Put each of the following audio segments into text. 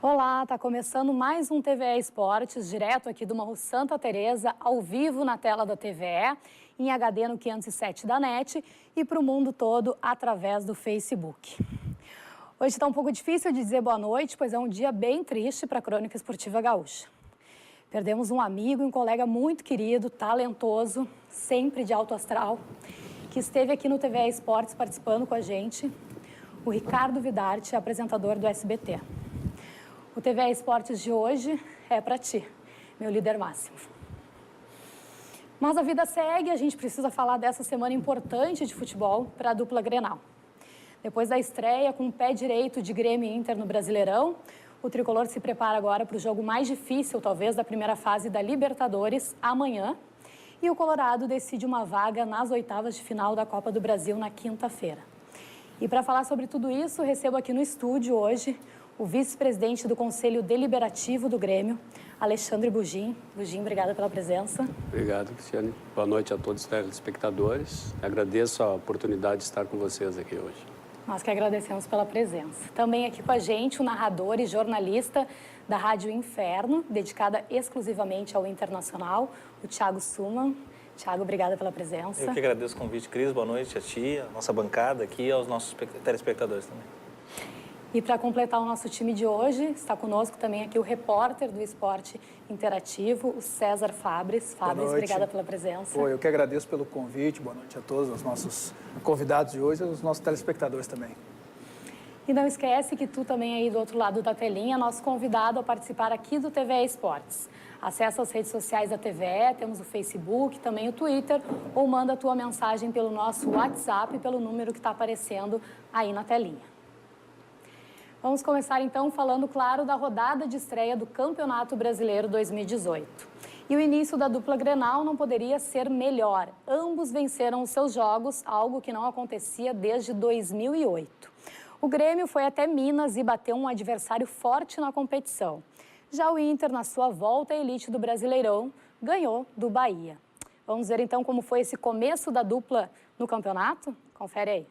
Olá, está começando mais um TVE Esportes, direto aqui do Morro Santa Teresa, ao vivo na tela da TVE, em HD no 507 da NET e para o mundo todo através do Facebook. Hoje está um pouco difícil de dizer boa noite, pois é um dia bem triste para a Crônica Esportiva Gaúcha. Perdemos um amigo e um colega muito querido, talentoso, sempre de alto astral, que esteve aqui no TVE Esportes participando com a gente, o Ricardo Vidarte, apresentador do SBT. O TVE Esportes de hoje é para ti, meu líder máximo. Mas a vida segue, a gente precisa falar dessa semana importante de futebol para a dupla Grenal. Depois da estreia com o pé direito de Grêmio e Inter no Brasileirão, o tricolor se prepara agora para o jogo mais difícil, talvez, da primeira fase da Libertadores, amanhã. E o Colorado decide uma vaga nas oitavas de final da Copa do Brasil na quinta-feira. E para falar sobre tudo isso, recebo aqui no estúdio hoje o vice-presidente do Conselho Deliberativo do Grêmio, Alexandre Bugin. Bugin, obrigada pela presença. Obrigado, Cristiane. Boa noite a todos os telespectadores. Agradeço a oportunidade de estar com vocês aqui hoje. Nós que agradecemos pela presença. Também aqui com a gente o narrador e jornalista da Rádio Inferno, dedicada exclusivamente ao Internacional, o Thiago Suman. Thiago, obrigada pela presença. Eu que agradeço o convite, Cris. Boa noite a ti, a nossa bancada aqui e aos nossos telespectadores também. E para completar o nosso time de hoje, está conosco também aqui o repórter do Esporte Interativo, o César Fabres. Fabres, obrigada pela presença. Eu que agradeço pelo convite. Boa noite a todos os nossos convidados de hoje e aos nossos telespectadores também. E não esquece que tu também aí do outro lado da telinha, nosso convidado a participar aqui do TVE Esportes. Acesse as redes sociais da TVE, temos o Facebook, também o Twitter, ou manda a tua mensagem pelo nosso WhatsApp, pelo número que está aparecendo aí na telinha. Vamos começar então falando, claro, da rodada de estreia do Campeonato Brasileiro 2018. E o início da dupla Grenal não poderia ser melhor. Ambos venceram os seus jogos, algo que não acontecia desde 2008. O Grêmio foi até Minas e bateu um adversário forte na competição. Já o Inter, na sua volta à elite do Brasileirão, ganhou do Bahia. Vamos ver então como foi esse começo da dupla no campeonato? Confere aí.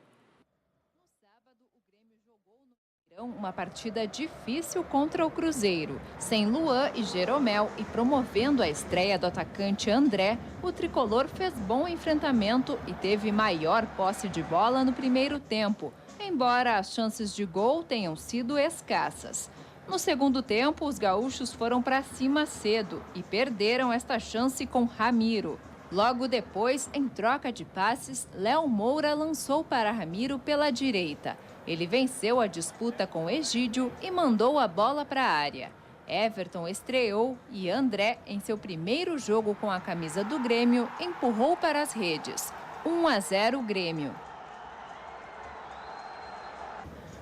Uma partida difícil contra o Cruzeiro. Sem Luan e Jeromel e promovendo a estreia do atacante André, o tricolor fez bom enfrentamento e teve maior posse de bola no primeiro tempo, embora as chances de gol tenham sido escassas. No segundo tempo, os gaúchos foram para cima cedo e perderam esta chance com Ramiro. Logo depois, em troca de passes, Léo Moura lançou para Ramiro pela direita. Ele venceu a disputa com Egídio e mandou a bola para a área. Everton estreou e André, em seu primeiro jogo com a camisa do Grêmio, empurrou para as redes. 1-0 Grêmio.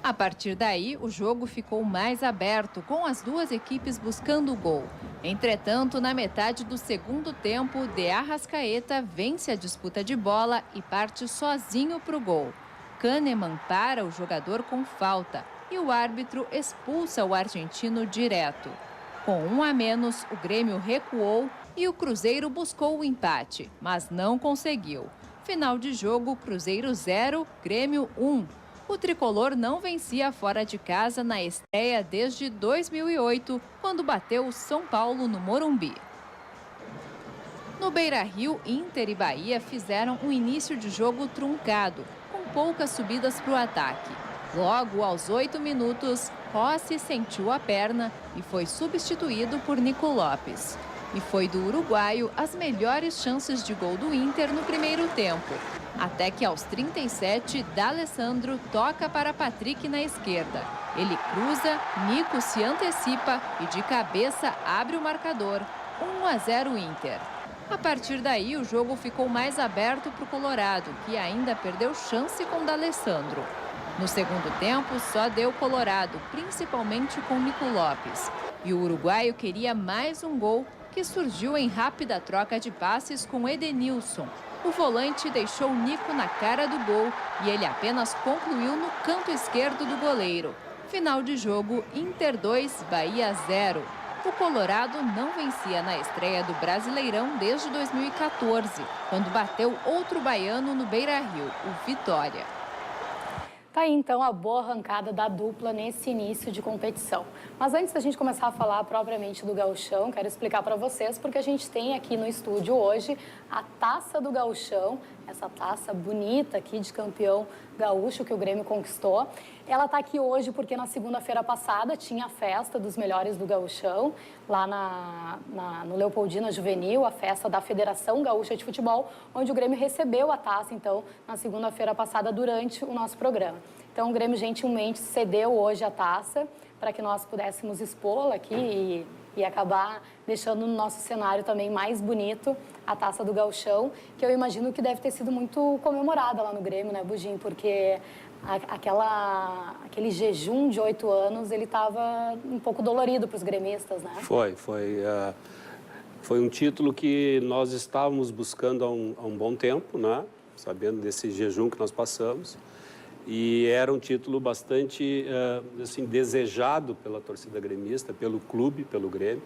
A partir daí, o jogo ficou mais aberto, com as duas equipes buscando o gol. Entretanto, na metade do segundo tempo, De Arrascaeta vence a disputa de bola e parte sozinho para o gol. Kahneman para o jogador com falta e o árbitro expulsa o argentino direto. Com 1 a menos, o Grêmio recuou e o Cruzeiro buscou o empate, mas não conseguiu. Final de jogo, Cruzeiro 0, Grêmio 1. O tricolor não vencia fora de casa na estreia desde 2008, quando bateu o São Paulo no Morumbi. No Beira-Rio, Inter e Bahia fizeram um início de jogo truncado, com poucas subidas para o ataque. Logo, aos 8 minutos, Rossi sentiu a perna e foi substituído por Nico Lopes. E foi do uruguaio as melhores chances de gol do Inter no primeiro tempo. Até que aos 37, D'Alessandro toca para Patrick na esquerda. Ele cruza, Nico se antecipa e de cabeça abre o marcador. 1-0 Inter. A partir daí, o jogo ficou mais aberto para o Colorado, que ainda perdeu chance com D'Alessandro. No segundo tempo, só deu Colorado, principalmente com Nico Lopes. E o uruguaio queria mais um gol, que surgiu em rápida troca de passes com Edenilson. O volante deixou o Nico na cara do gol e ele apenas concluiu no canto esquerdo do goleiro. Final de jogo, Inter 2, Bahia 0. O Colorado não vencia na estreia do Brasileirão desde 2014, quando bateu outro baiano no Beira-Rio, o Vitória. Tá aí, então, a boa arrancada da dupla nesse início de competição. Mas antes da gente começar a falar propriamente do Gauchão, quero explicar para vocês, porque a gente tem aqui no estúdio hoje a Taça do Gauchão, essa taça bonita aqui de campeão gaúcho que o Grêmio conquistou. Ela está aqui hoje porque na segunda-feira passada tinha a festa dos melhores do Gauchão, lá no Leopoldina Juvenil, a festa da Federação Gaúcha de Futebol, onde o Grêmio recebeu a taça, então, na segunda-feira passada, durante o nosso programa. Então, o Grêmio gentilmente cedeu hoje a taça para que nós pudéssemos expô-la aqui e acabar deixando no nosso cenário também mais bonito a Taça do Gauchão, que eu imagino que deve ter sido muito comemorada lá no Grêmio, né, Bugim? Porque aquele jejum de 8 anos, ele estava um pouco dolorido para os gremistas, né? Foi um título que nós estávamos buscando há um bom tempo, né? Sabendo desse jejum que nós passamos. E era um título bastante assim, desejado pela torcida gremista, pelo clube, pelo Grêmio.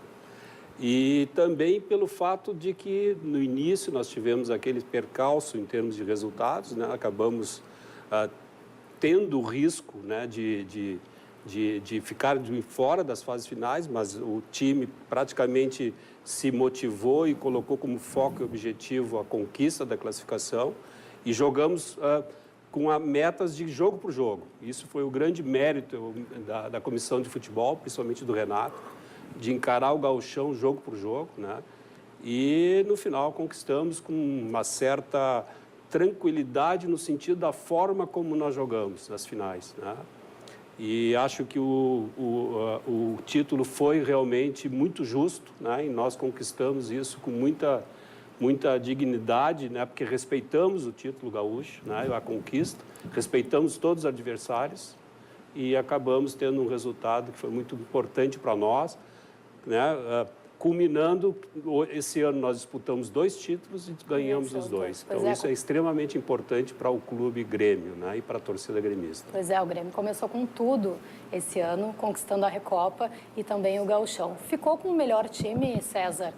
E também pelo fato de que no início nós tivemos aquele percalço em termos de resultados, né? Acabamos tendo o risco, né, de ficar de fora das fases finais, mas o time praticamente se motivou e colocou como foco e objetivo a conquista da classificação e jogamos com metas de jogo por jogo. Isso foi o grande mérito da comissão de futebol, principalmente do Renato, de encarar o gauchão jogo por jogo, né? E no final conquistamos com uma certa tranquilidade no sentido da forma como nós jogamos nas finais, né? E acho que o título foi realmente muito justo, né? E nós conquistamos isso com muita dignidade, né? Porque respeitamos o título gaúcho, né? A conquista, respeitamos todos os adversários e acabamos tendo um resultado que foi muito importante para nós, né? Culminando, esse ano nós disputamos 2 títulos e ganhamos os 2. Então, isso é extremamente importante para o clube Grêmio, né? E para a torcida gremista. Pois é, o Grêmio começou com tudo esse ano, conquistando a Recopa e também o Gauchão. Ficou com o melhor time, César,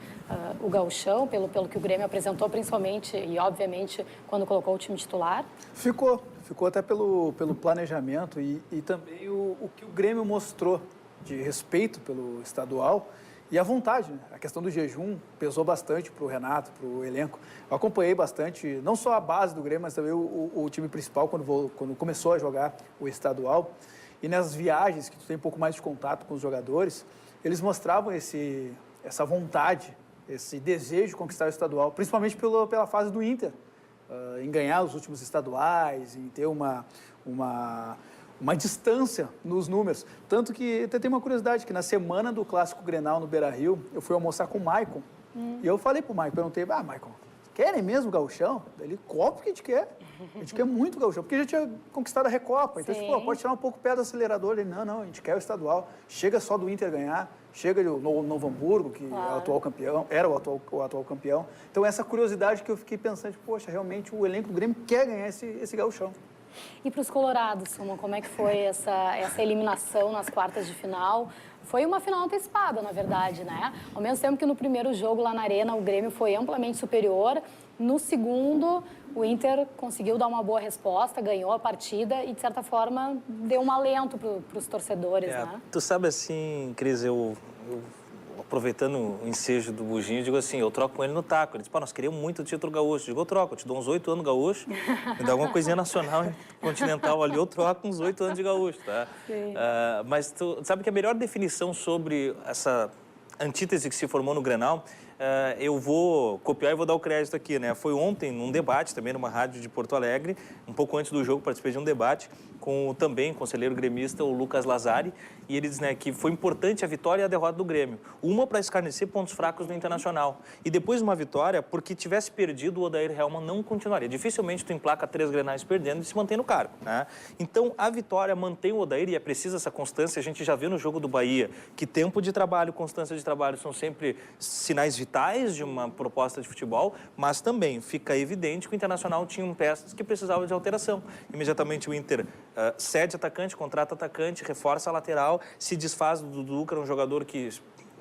o Gauchão, pelo que o Grêmio apresentou, principalmente e, obviamente, quando colocou o time titular? Ficou até pelo planejamento e também o que o Grêmio mostrou de respeito pelo estadual. E a vontade, né? A questão do jejum pesou bastante para o Renato, para o elenco. Eu acompanhei bastante, não só a base do Grêmio, mas também o time principal, quando começou a jogar o estadual. E nas viagens, que tu tem um pouco mais de contato com os jogadores, eles mostravam essa vontade, esse desejo de conquistar o estadual, principalmente pela fase do Inter, em ganhar os últimos estaduais, em ter uma distância nos números. Tanto que até tem uma curiosidade, que na semana do Clássico Grenal no Beira-Rio, eu fui almoçar com o Maicon. E eu falei pro Maicon, perguntei, Maicon, querem mesmo o gauchão? Ele, óbvio que a gente quer. A gente quer muito o gauchão, porque já tinha conquistado a Recopa. Então, pode tirar um pouco o pé do acelerador. Ele, não, a gente quer o estadual. Chega só do Inter ganhar, chega do Novo Hamburgo, que é o atual campeão, era o atual campeão. Então, essa curiosidade que eu fiquei pensando, poxa, realmente o elenco do Grêmio quer ganhar esse gauchão. E para os colorados, Suma, como é que foi essa eliminação nas quartas de final? Foi uma final antecipada, na verdade, né? Ao mesmo tempo que no primeiro jogo lá na Arena o Grêmio foi amplamente superior, no segundo o Inter conseguiu dar uma boa resposta, ganhou a partida e, de certa forma, deu um alento para os torcedores, né? Tu sabe assim, Cris, eu aproveitando o ensejo do Buginho, digo assim, eu troco com ele no taco. Ele disse, nós queríamos muito o título gaúcho. Eu digo, eu troco, eu te dou uns 8 anos gaúcho, me dá alguma coisinha nacional, continental ali, eu troco uns 8 anos de gaúcho, tá? Mas tu sabe que a melhor definição sobre essa antítese que se formou no Grenal, eu vou copiar e vou dar o crédito aqui, né? Foi ontem, num debate também, numa rádio de Porto Alegre, um pouco antes do jogo, participei de um debate com também o conselheiro gremista, o Lucas Lazari, e ele diz, né, que foi importante a vitória e a derrota do Grêmio. Uma para escarnecer pontos fracos do Internacional. E depois uma vitória, porque tivesse perdido, o Odair Helman não continuaria. Dificilmente tu emplaca 3 Grenais perdendo e se mantém no cargo, né? Então, a vitória mantém o Odair e é precisa essa constância. A gente já viu no jogo do Bahia que tempo de trabalho, constância de trabalho são sempre sinais vitais de uma proposta de futebol, mas também fica evidente que o Internacional tinha peças que precisavam de alteração. Imediatamente o Inter cede atacante, contrata atacante, reforça a lateral, se desfaz do Dudu, que era um jogador que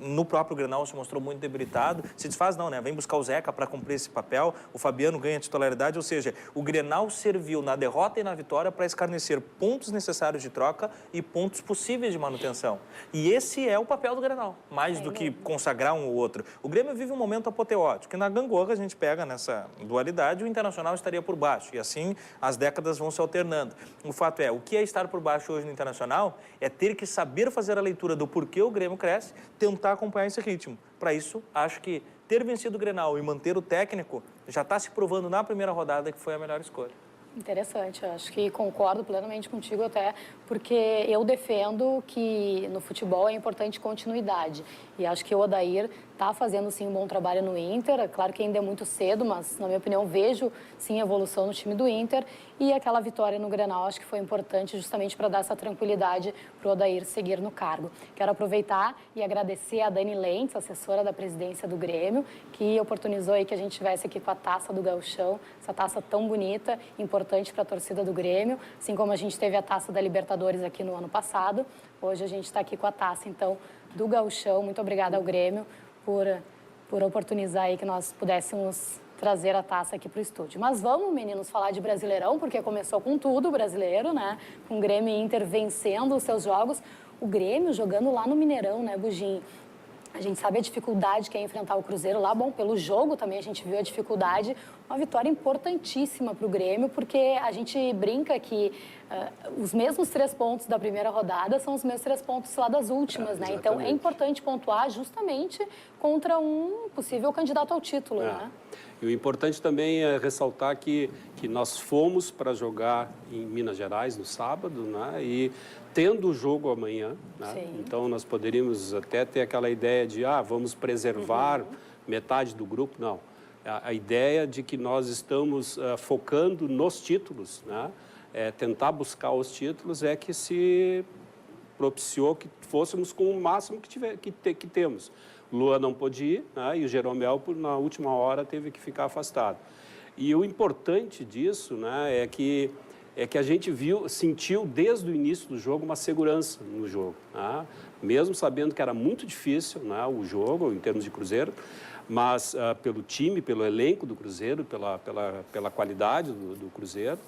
no próprio Grenal se mostrou muito debilitado. Se desfaz não, né? Vem buscar o Zeca para cumprir esse papel, o Fabiano ganha titularidade, ou seja, o Grenal serviu na derrota e na vitória para escarnecer pontos necessários de troca e pontos possíveis de manutenção. E esse é o papel do Grenal, mais do que consagrar um ou outro. O Grêmio vive um momento apoteótico, que na gangorra a gente pega nessa dualidade, o Internacional estaria por baixo, e assim as décadas vão se alternando. O fato é, o que é estar por baixo hoje no Internacional é ter que saber fazer a leitura do porquê o Grêmio cresce, tentar acompanhar esse ritmo. Para isso, acho que ter vencido o Grenal e manter o técnico já está se provando na primeira rodada que foi a melhor escolha. Interessante, eu acho que concordo plenamente contigo até, porque eu defendo que no futebol é importante continuidade. E acho que o Odair está fazendo, sim, um bom trabalho no Inter. É claro que ainda é muito cedo, mas, na minha opinião, vejo, sim, evolução no time do Inter. E aquela vitória no Grenal acho que foi importante justamente para dar essa tranquilidade para o Odair seguir no cargo. Quero aproveitar e agradecer a Dani Lentz, assessora da presidência do Grêmio, que oportunizou aí que a gente estivesse aqui com a taça do Gauchão, essa taça tão bonita, importante para a torcida do Grêmio, assim como a gente teve a taça da Libertadores aqui no ano passado. Hoje a gente está aqui com a taça, então, do Gauchão. Muito obrigada ao Grêmio por oportunizar aí que nós pudéssemos trazer a taça aqui para o estúdio. Mas vamos, meninos, falar de Brasileirão, porque começou com tudo o brasileiro, né? Com o Grêmio e Inter vencendo os seus jogos. O Grêmio jogando lá no Mineirão, né, Bugin? A gente sabe a dificuldade que é enfrentar o Cruzeiro lá. Bom, pelo jogo também a gente viu a dificuldade. Uma vitória importantíssima para o Grêmio, porque a gente brinca que os mesmos 3 pontos da primeira rodada são os mesmos 3 pontos lá das últimas, né? Então é importante pontuar justamente contra um possível candidato ao título, né? E o importante também é ressaltar que nós fomos para jogar em Minas Gerais no sábado, né? E tendo o jogo amanhã, né? Então nós poderíamos até ter aquela ideia de, vamos preservar metade do grupo. Não. A ideia de que nós estamos focando nos títulos, né? Tentar buscar os títulos é que se propiciou que fôssemos com o máximo que temos. Luan não pôde ir, né? E o Jeromel, na última hora, teve que ficar afastado. E o importante disso, né, é que a gente sentiu desde o início do jogo uma segurança no jogo, né? Mesmo sabendo que era muito difícil, né, o jogo, em termos de Cruzeiro, mas pelo time, pelo elenco do Cruzeiro, pela qualidade do Cruzeiro.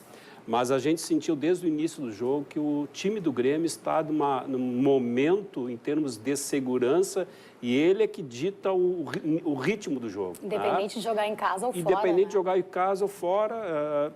Mas a gente sentiu desde o início do jogo que o time do Grêmio está num momento em termos de segurança e ele é que dita o ritmo do jogo. Independente de jogar em casa ou fora. Independente de né? jogar em casa ou fora,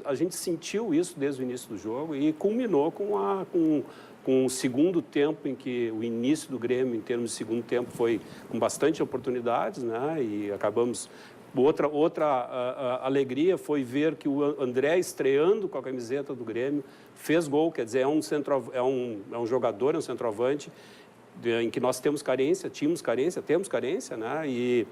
a gente sentiu isso desde o início do jogo e culminou com o segundo tempo, em que o início do Grêmio, em termos de segundo tempo, foi com bastante oportunidades, né? E acabamos... Outra alegria foi ver que o André, estreando com a camiseta do Grêmio, fez gol, quer dizer, é um jogador, é um centroavante em que nós temos carência, temos carência, né? E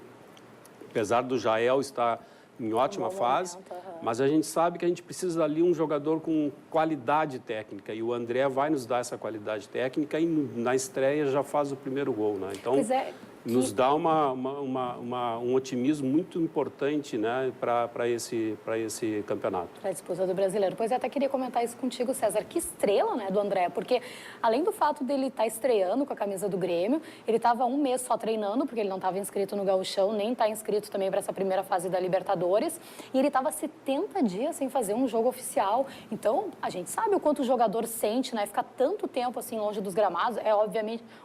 apesar do Jael estar em ótima fase, mas a gente sabe que a gente precisa ali um jogador com qualidade técnica e o André vai nos dar essa qualidade técnica e na estreia já faz o primeiro gol, né? Então, nos dá um otimismo muito importante, né, para esse campeonato. Para a disputa do Brasileiro. Pois até queria comentar isso contigo, César. Que estrela, né, do André, porque além do fato dele estar estreando com a camisa do Grêmio, ele estava 1 mês só treinando, porque ele não estava inscrito no Gauchão, nem está inscrito também para essa primeira fase da Libertadores, e ele estava 70 dias sem fazer um jogo oficial. Então, a gente sabe o quanto o jogador sente, né, ficar tanto tempo assim longe dos gramados. É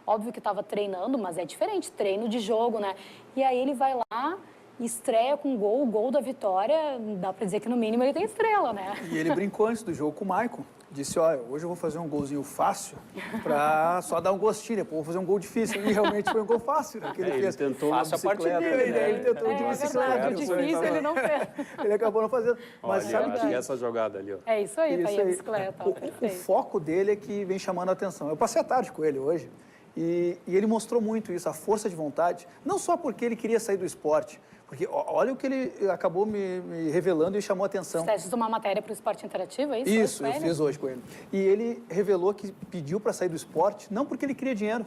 óbvio que estava treinando, mas é diferente, treino de jogo, né? E aí ele vai lá, estreia com o gol da vitória, dá para dizer que no mínimo ele tem estrela, né? E ele brincou antes do jogo com o Maicon. Disse, olha, hoje eu vou fazer um golzinho fácil para só dar um gostinho, depois vou fazer um gol difícil. E realmente foi um gol fácil, né? Que ele fez. Tentou fácil a parte dele, né? Ele tentou de bicicleta. Verdade, difícil ele não fez. Ele acabou não fazendo. Mas Olha, sabe acho que essa jogada ali, ó. É isso aí, isso tá aí a aí. bicicleta. O foco dele é que vem chamando a atenção. Eu passei a tarde com ele hoje e ele mostrou muito isso, a força de vontade, não só porque ele queria sair do esporte, porque olha o que ele acabou me revelando e chamou a atenção. Você fez uma matéria para o Esporte Interativo, é isso? Isso, eu fiz hoje com ele. E ele revelou que pediu para sair do esporte, não porque ele queria dinheiro,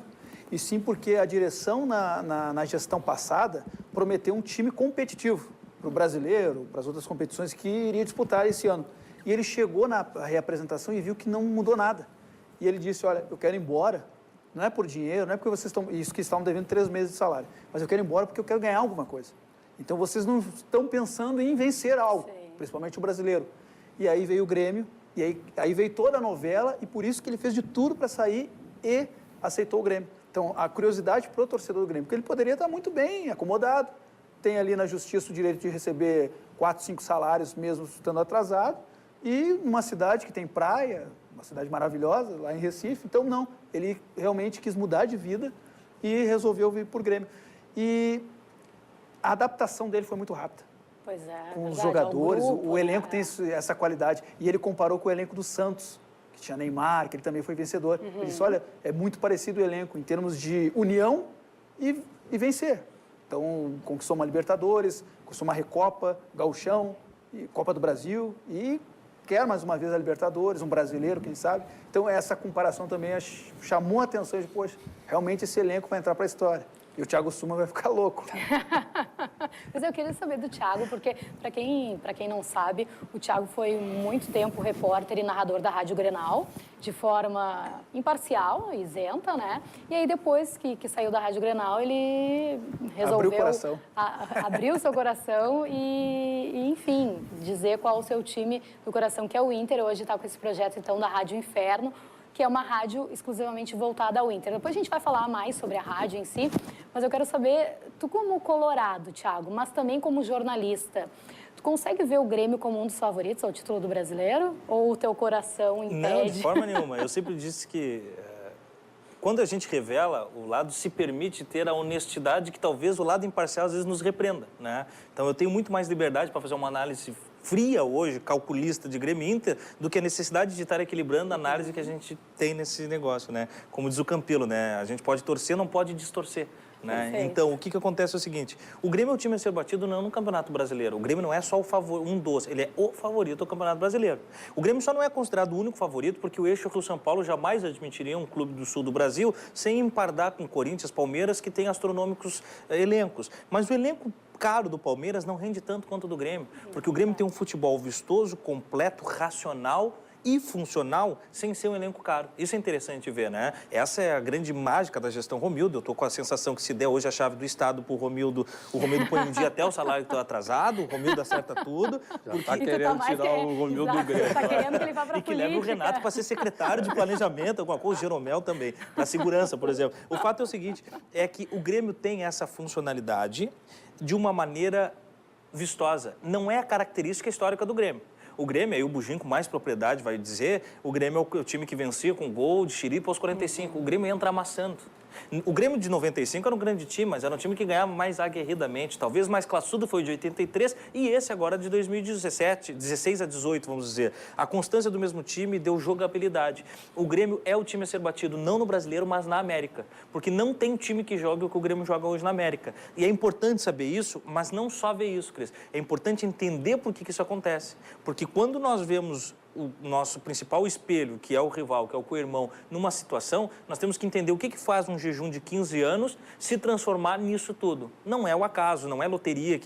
e sim porque a direção na gestão passada prometeu um time competitivo para o brasileiro, para as outras competições que iria disputar esse ano. E ele chegou na reapresentação e viu que não mudou nada. E ele disse, olha, eu quero ir embora não é por dinheiro, não é porque vocês estão devendo 3 meses de salário, mas eu quero ir embora porque eu quero ganhar alguma coisa. Então, vocês não estão pensando em vencer algo, principalmente o brasileiro. E aí veio o Grêmio, e aí veio toda a novela, e por isso que ele fez de tudo para sair e aceitou o Grêmio. Então, a curiosidade para o torcedor do Grêmio, porque ele poderia estar muito bem, acomodado, tem ali na justiça o direito de receber 4, 5 salários mesmo estando atrasado, e uma cidade que tem praia, uma cidade maravilhosa, lá em Recife, então não, ele realmente quis mudar de vida e resolveu vir por Grêmio. E a adaptação dele foi muito rápida. Pois é. Com os jogadores, grupo, o elenco tem essa qualidade. E ele comparou com o elenco do Santos, que tinha Neymar, que ele também foi vencedor. Ele disse, olha, é muito parecido o elenco em termos de união e vencer. Então, conquistou uma Libertadores, conquistou uma Recopa, Gauchão, e Copa do Brasil e quer mais uma vez a Libertadores, um brasileiro, quem sabe. Então, essa comparação também chamou a atenção de, poxa, realmente esse elenco vai entrar para a história. E o Thiago Suma vai ficar louco. Mas eu queria saber do Thiago, porque, para quem não sabe, o Thiago foi muito tempo repórter e narrador da Rádio Grenal, de forma imparcial, isenta, né? E aí, depois que saiu da Rádio Grenal, ele resolveu... Abriu o coração. Abrir o seu coração e, enfim, dizer qual o seu time do coração, que é o Inter. Hoje está com esse projeto, então, da Rádio Inferno, que é uma rádio exclusivamente voltada ao Inter. Depois a gente vai falar mais sobre a rádio em si, mas eu quero saber, tu como colorado, Thiago, mas também como jornalista, tu consegue ver o Grêmio como um dos favoritos ao título do Brasileiro? Ou o teu coração impede? Não, de forma nenhuma. Eu sempre disse que quando a gente revela, o lado se permite ter a honestidade que talvez o lado imparcial às vezes nos repreenda, né? Então eu tenho muito mais liberdade para fazer uma análise fria hoje, calculista de Grêmio e Inter, do que a necessidade de estar equilibrando a análise que a gente tem nesse negócio, né? Como diz o Campelo, né? A gente pode torcer, não pode distorcer. Né? Então, o que acontece é o seguinte, o Grêmio é o time a ser batido não no Campeonato Brasileiro. O Grêmio não é só um dos, ele é o favorito do Campeonato Brasileiro. O Grêmio só não é considerado o único favorito porque o Eixo Rio-São Paulo jamais admitiria um clube do sul do Brasil sem empardar com Corinthians, Palmeiras, que tem astronômicos elencos. Mas o elenco caro do Palmeiras não rende tanto quanto o do Grêmio, porque o Grêmio tem um futebol vistoso, completo, racional e funcional, sem ser um elenco caro. Isso é interessante ver, né? Essa é a grande mágica da gestão Romildo. Eu estou com a sensação que se der hoje a chave do Estado para o Romildo põe um dia até o salário está atrasado, o Romildo acerta tudo. Já está querendo tirar o Romildo do Grêmio. Está querendo que ele vá para a política. E que leve o Renato para ser secretário de planejamento, alguma coisa, o Jeromel também, para segurança, por exemplo. O fato é o seguinte, é que o Grêmio tem essa funcionalidade de uma maneira vistosa. Não é a característica histórica do Grêmio. O Grêmio, aí o Bugim com mais propriedade vai dizer, o Grêmio é o time que vencia com gol de xiripa aos 45. O Grêmio entra amassando. O Grêmio de 95 era um grande time, mas era um time que ganhava mais aguerridamente. Talvez mais classudo foi o de 83 e esse agora de 2017, 16 a 18, vamos dizer. A constância do mesmo time deu jogabilidade. O Grêmio é o time a ser batido não no Brasileiro, mas na América. Porque não tem time que jogue o que o Grêmio joga hoje na América. E é importante saber isso, mas não só ver isso, Cris. É importante entender por que isso acontece. Porque quando nós vemos o nosso principal espelho, que é o rival, que é o co-irmão, numa situação, nós temos que entender o que faz um jejum de 15 anos se transformar nisso tudo. Não é o acaso, não é loteria,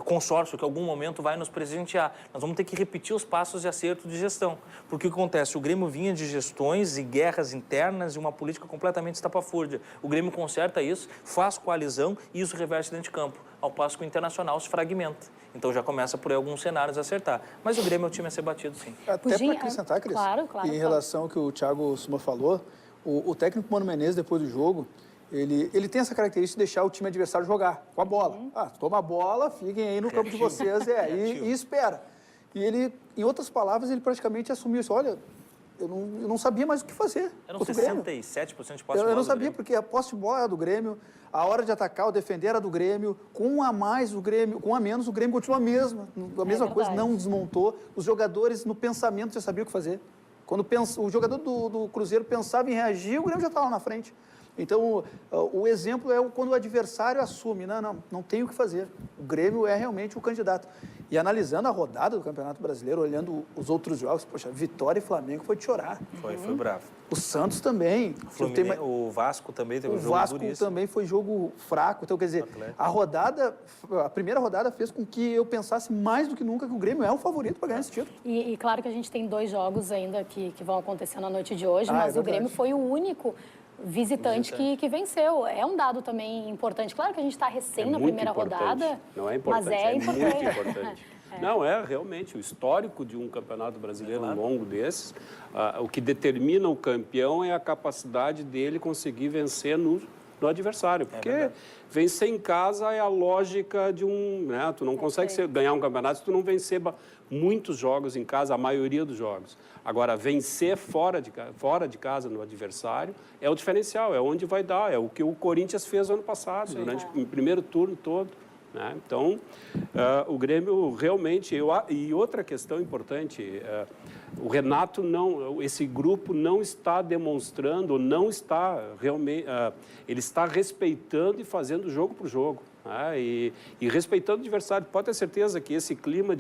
consórcio que em algum momento vai nos presentear. Nós vamos ter que repetir os passos de acerto de gestão. Porque o que acontece? O Grêmio vinha de gestões e guerras internas e uma política completamente estapafúrdia. O Grêmio conserta isso, faz coalizão e isso reverte dentro de campo. Ao passo que o Internacional se fragmenta. Então já começa por aí alguns cenários a acertar. Mas o Grêmio é o time a ser batido, sim. Até para acrescentar, Cris, claro, em relação ao que o Thiago Suma falou, o técnico Mano Menezes, depois do jogo, ele tem essa característica de deixar o time adversário jogar com a bola. Toma a bola, fiquem aí no campo de vocês e espera. E ele, em outras palavras, ele praticamente assumiu isso. Olha, eu não sabia mais o que fazer. Eram 67% de posse de bola. Eu não sabia, porque a posse de bola era do Grêmio, a hora de atacar ou defender era do Grêmio, com um a mais o Grêmio, com um a menos o Grêmio continua a mesma coisa, não desmontou. Os jogadores no pensamento já sabiam o que fazer. Quando o jogador do Cruzeiro pensava em reagir, o Grêmio já estava lá na frente. Então, o exemplo é quando o adversário assume, não tem o que fazer. O Grêmio é realmente o candidato. E analisando a rodada do Campeonato Brasileiro, olhando os outros jogos, poxa, Vitória e Flamengo foi de chorar. Foi bravo. O Santos também. O Vasco também teve um jogo duríssimo. O duríssimo. Vasco também foi jogo fraco. Então, quer dizer, a primeira rodada fez com que eu pensasse mais do que nunca que o Grêmio é o favorito para ganhar esse título. E claro que a gente tem 2 jogos ainda que vão acontecer na noite de hoje, mas o Grêmio foi o único visitante que venceu. É um dado também importante. Claro que a gente está recém na primeira rodada, não é importante, mas é importante. Muito importante. Não, é realmente o histórico de um campeonato brasileiro longo desses. O que determina o campeão é a capacidade dele conseguir vencer no adversário. Porque vencer em casa é a lógica de um... Né? Tu não consegue ganhar um campeonato se tu não vencer muitos jogos em casa, a maioria dos jogos. Agora, vencer fora de casa no adversário é o diferencial, é onde vai dar. É o que o Corinthians fez ano passado, durante o primeiro turno todo. Né? Então, o Grêmio realmente... E outra questão importante, o Renato esse grupo não está demonstrando, não está realmente... ele está respeitando e fazendo jogo por jogo. Né? E respeitando o adversário. Pode ter certeza que esse clima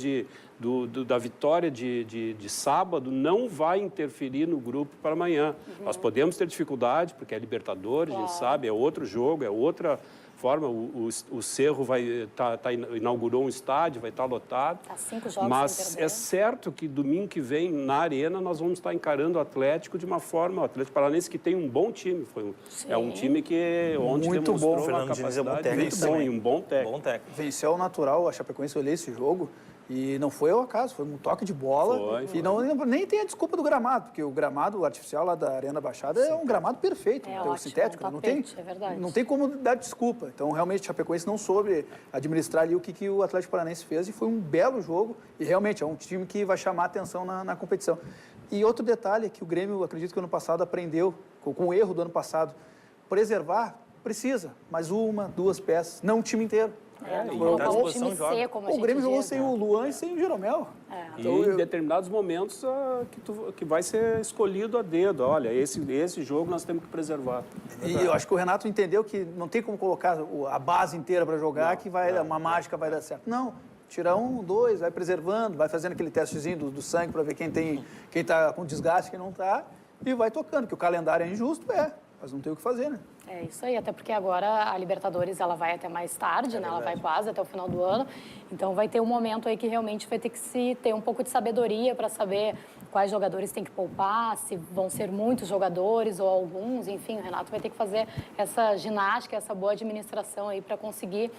da vitória de sábado não vai interferir no grupo para amanhã. Nós podemos ter dificuldade, porque é Libertadores, a gente sabe, é outro jogo, é outra... forma, o Cerro inaugurou um estádio, vai estar lotado. Tá 5 jogos mas sem perder. é certo que domingo que vem, na Arena, nós vamos estar encarando o Atlético de uma forma... O Atlético Paranaense que tem um bom time. É um time que ontem Muito demonstrou bom. uma Fernando Diniz é bom capacidade técnico muito bom também. e um bom técnico. Bom técnico. Venceu ao natural, a Chapecoense, eu olhei esse jogo e não foi ao acaso, foi um toque de bola. Foi. E nem tem a desculpa do gramado, porque o gramado artificial lá da Arena Baixada é um gramado perfeito, É o ótimo, sintético, um não tem, tapete, é verdade. não tem como dar desculpa. Então, realmente, a Chapecoense não soube administrar ali o que o Atlético Paranaense fez e foi um belo jogo e realmente é um time que vai chamar a atenção na competição. E outro detalhe é que o Grêmio, acredito que ano passado aprendeu, com o erro do ano passado, preservar precisa, mas 1, 2 peças, não o time inteiro. Não e colocar tá à o disposição, time joga. C, como a O gente Grêmio jogou diz, sem né? o Luan e sem o Jeromel. E em determinados momentos que vai ser escolhido a dedo. Olha, esse jogo nós temos que preservar. E eu acho que o Renato entendeu que não tem como colocar a base inteira para jogar, que uma mágica vai dar certo. Não, tira 1, 2, vai preservando, vai fazendo aquele testezinho do sangue para ver quem está com desgaste, quem não está, e vai tocando, que o calendário é injusto, mas não tem o que fazer, né? É isso aí, até porque agora a Libertadores ela vai até mais tarde, né? Ela vai quase até o final do ano. Então vai ter um momento aí que realmente vai ter que se ter um pouco de sabedoria para saber quais jogadores tem que poupar, se vão ser muitos jogadores ou alguns, enfim, o Renato vai ter que fazer essa ginástica, essa boa administração aí para conseguir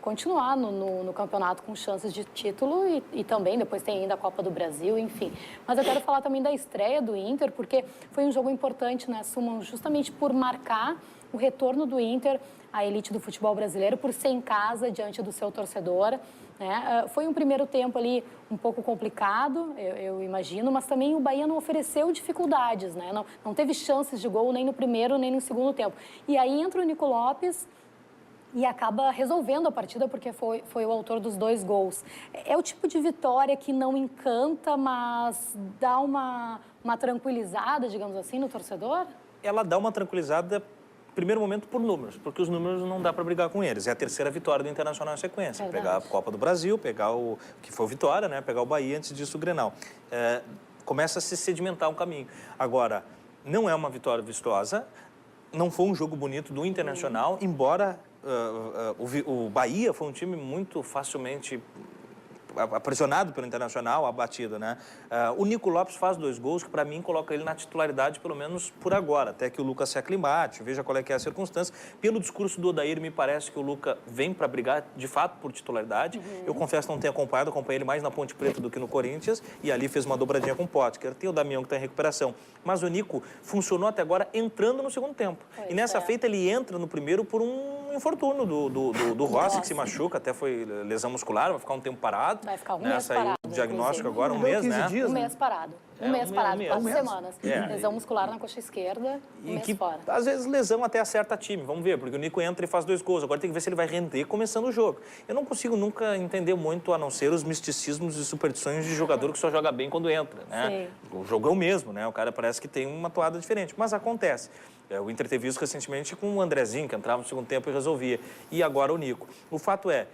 continuar no campeonato com chances de título e também depois tem ainda a Copa do Brasil, enfim. Mas eu quero falar também da estreia do Inter, porque foi um jogo importante, né, Suman, justamente por marcar o retorno do Inter à elite do futebol brasileiro, por ser em casa diante do seu torcedor. Né? Foi um primeiro tempo ali um pouco complicado, eu imagino, mas também o Bahia não ofereceu dificuldades, né? Não teve chances de gol nem no primeiro nem no segundo tempo. E aí entra o Nico Lopes e acaba resolvendo a partida porque foi o autor dos 2 gols. É o tipo de vitória que não encanta, mas dá uma tranquilizada, digamos assim, no torcedor? Ela dá uma tranquilizada, primeiro momento, por números, porque os números não dá para brigar com eles. É a terceira vitória do Internacional em sequência. Verdade. Pegar a Copa do Brasil, pegar o que foi vitória, né? Pegar o Bahia, antes disso o Grenal. Começa a se sedimentar um caminho. Agora, não é uma vitória vistosa, não foi um jogo bonito do Internacional, embora o Bahia foi um time muito facilmente aprisionado pelo Internacional, abatido, né? O Nico Lopes faz 2 gols que, para mim, coloca ele na titularidade, pelo menos por agora, até que o Lucas se aclimate, veja qual é que é a circunstância. Pelo discurso do Odair, me parece que o Lucas vem para brigar, de fato, por titularidade. Eu confesso que não tenho acompanhado, acompanhei ele mais na Ponte Preta do que no Corinthians, e ali fez uma dobradinha com o Potker. Tem o Damião que está em recuperação. Mas o Nico funcionou até agora entrando no segundo tempo. E nessa feita ele entra no primeiro por um infortúnio do Rossi, que se machuca, até foi lesão muscular, vai ficar um tempo parado. Vai ficar um né? mês Saiu parado, o diagnóstico inclusive. agora, um mês, 15 né? dias, Um mês parado. Um mês parado, 4 semanas. Lesão muscular na coxa esquerda, um mês que, fora. às vezes, lesão até acerta time. Vamos ver, porque o Nico entra e faz 2 gols. Agora tem que ver se ele vai render começando o jogo. Eu não consigo nunca entender muito, a não ser os misticismos e superstições de jogador que só joga bem quando entra, né? O jogo é o mesmo, né? O cara parece que tem uma toada diferente, mas acontece. O Inter teve isso recentemente com o Andrezinho, que entrava no segundo tempo e resolvia. E agora o Nico. O fato é,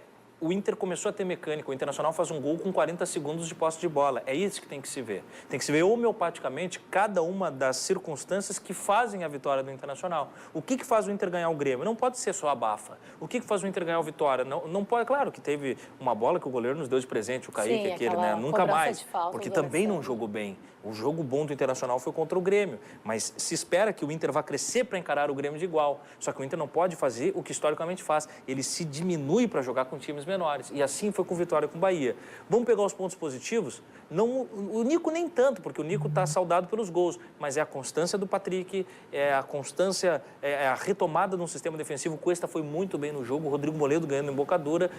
o Inter começou a ter mecânica, o Internacional faz um gol com 40 segundos de posse de bola. É isso que tem que se ver. Tem que se ver homeopaticamente cada uma das circunstâncias que fazem a vitória do Internacional. O que faz o Inter ganhar o Grêmio? Não pode ser só a bafa. O que faz o Inter ganhar o Vitória? Não pode, claro que teve uma bola que o goleiro nos deu de presente, o Kaique, aquele, né? Nunca mais, porque também não jogou bem. O jogo bom do Internacional foi contra o Grêmio, mas se espera que o Inter vá crescer para encarar o Grêmio de igual. Só que o Inter não pode fazer o que historicamente faz. Ele se diminui para jogar com times menores. E assim foi com Vitória e com Bahia. Vamos pegar os pontos positivos? Não, o Nico nem tanto, porque o Nico está saudado pelos gols, mas é a constância do Patrick, é a constância, é a retomada de um sistema defensivo. O Cuesta foi muito bem no jogo, o Rodrigo Moledo ganhando embocadura,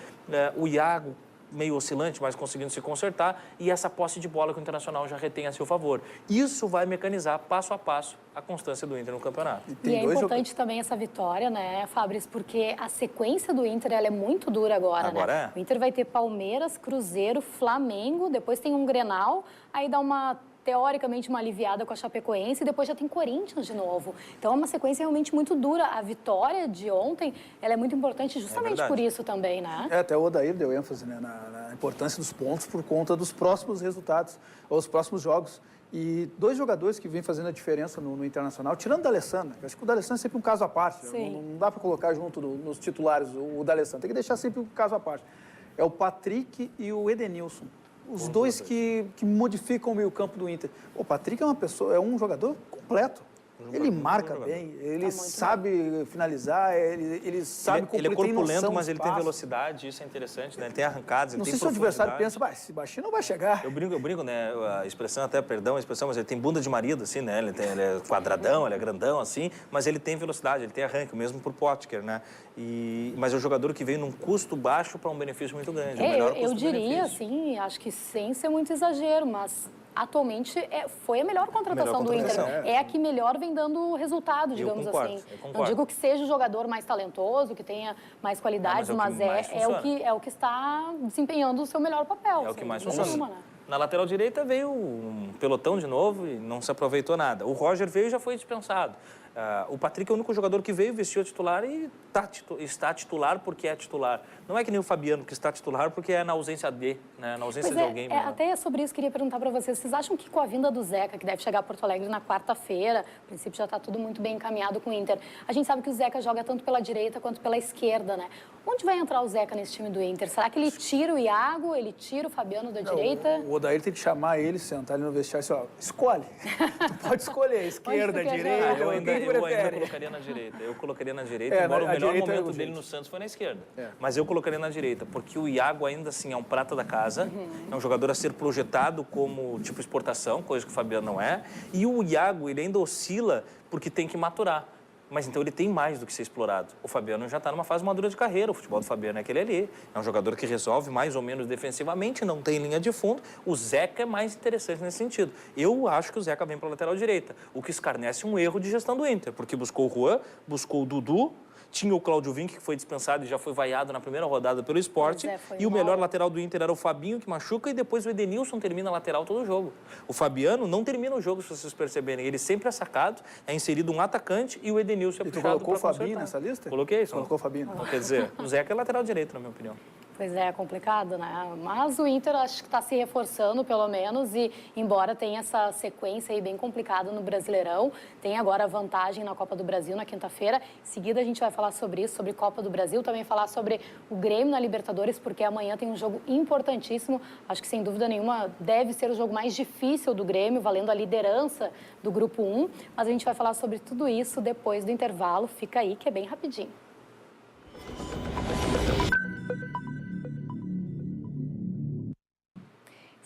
o Iago meio oscilante, mas conseguindo se consertar, e essa posse de bola que o Internacional já retém a seu favor. Isso vai mecanizar, passo a passo, a constância do Inter no campeonato. E é importante também essa vitória, né, Fabrício, porque a sequência do Inter ela é muito dura agora, né? O Inter vai ter Palmeiras, Cruzeiro, Flamengo, depois tem um Grenal, aí dá teoricamente uma aliviada com a Chapecoense e depois já tem Corinthians de novo. Então é uma sequência realmente muito dura. A vitória de ontem, ela é muito importante justamente por isso também, né? Até o Odair deu ênfase, né, na importância dos pontos por conta dos próximos resultados, ou os próximos jogos. E dois jogadores que vêm fazendo a diferença no Internacional, tirando o D'Alessandro, acho que o D'Alessandro é sempre um caso à parte. Não dá para colocar junto nos titulares o D'Alessandro, tem que deixar sempre um caso à parte. É o Patrick e o Edenilson. Os dois que modificam o meio-campo do Inter. O Patrick é um jogador completo. Ele marca bem, ele sabe finalizar, ele sabe ele é corpulento, mas ele tem velocidade, isso é interessante, né? Ele tem arrancadas, ele tem profundidade. Não sei se o adversário pensa, esse baixinho não vai chegar. Eu brinco, né? A expressão, até, perdão a expressão, mas ele tem bunda de marido, assim, né? Ele é quadradão, ele é grandão, assim, mas ele tem velocidade, ele tem arranque, mesmo por Potker, né? Mas é um jogador que veio num custo baixo para um benefício muito grande. Eu diria, assim, acho que sem ser muito exagero, mas atualmente foi a melhor contratação do Inter. É a que melhor vem dando resultado, digamos assim. Não digo que seja o jogador mais talentoso, que tenha mais qualidades, mas é o que está desempenhando o seu melhor papel. É o que mais funciona. Na lateral direita veio um pelotão de novo e não se aproveitou nada. O Roger veio e já foi dispensado. O Patrick é o único jogador que veio, vestiu a titular e está titular porque é titular. Não é que nem o Fabiano, que está titular porque é na ausência de, né? Na ausência de alguém. Até sobre isso queria perguntar para vocês. Vocês acham que com a vinda do Zeca, que deve chegar a Porto Alegre na quarta-feira, a princípio já está tudo muito bem encaminhado com o Inter, a gente sabe que o Zeca joga tanto pela direita quanto pela esquerda, né? Onde vai entrar o Zeca nesse time do Inter? Será que ele tira o Iago, ele tira o Fabiano da direita? O Odair tem que chamar ele, sentar ele no vestiário e dizer, escolhe. Tu pode escolher, esquerda, direita. Eu ainda colocaria na direita. Eu colocaria na direita, embora o melhor momento dele no Santos foi na esquerda. Mas eu colocaria na direita, porque o Iago ainda assim é um prata da casa, é um jogador a ser projetado como tipo exportação, coisa que o Fabiano não é. E o Iago, ele ainda oscila porque tem que maturar. Mas então ele tem mais do que ser explorado. O Fabiano já está numa fase madura de carreira. O futebol do Fabiano é aquele ali. É um jogador que resolve mais ou menos defensivamente, não tem linha de fundo. O Zeca é mais interessante nesse sentido. Eu acho que o Zeca vem para a lateral direita, o que escarnece um erro de gestão do Inter, porque buscou o Juan, buscou o Dudu, tinha o Cláudio Vinck, que foi dispensado e já foi vaiado na primeira rodada pelo Sport. E o melhor lateral do Inter era o Fabinho, que machuca, e depois o Edenilson termina a lateral todo o jogo. O Fabiano não termina o jogo, se vocês perceberem. Ele sempre é sacado, é inserido um atacante e o Edenilson é puxado para consertar. E tu colocou o Fabinho nessa lista? Coloquei. Colocou o Fabinho. Quer dizer, o Zeca é lateral direito, na minha opinião. Pois é complicado, né? Mas o Inter acho que está se reforçando, pelo menos, e embora tenha essa sequência aí bem complicada no Brasileirão, tem agora a vantagem na Copa do Brasil na quinta-feira. Em seguida a gente vai falar sobre isso, sobre Copa do Brasil, também falar sobre o Grêmio na Libertadores, porque amanhã tem um jogo importantíssimo, acho que sem dúvida nenhuma deve ser o jogo mais difícil do Grêmio, valendo a liderança do Grupo 1, mas a gente vai falar sobre tudo isso depois do intervalo, fica aí que é bem rapidinho.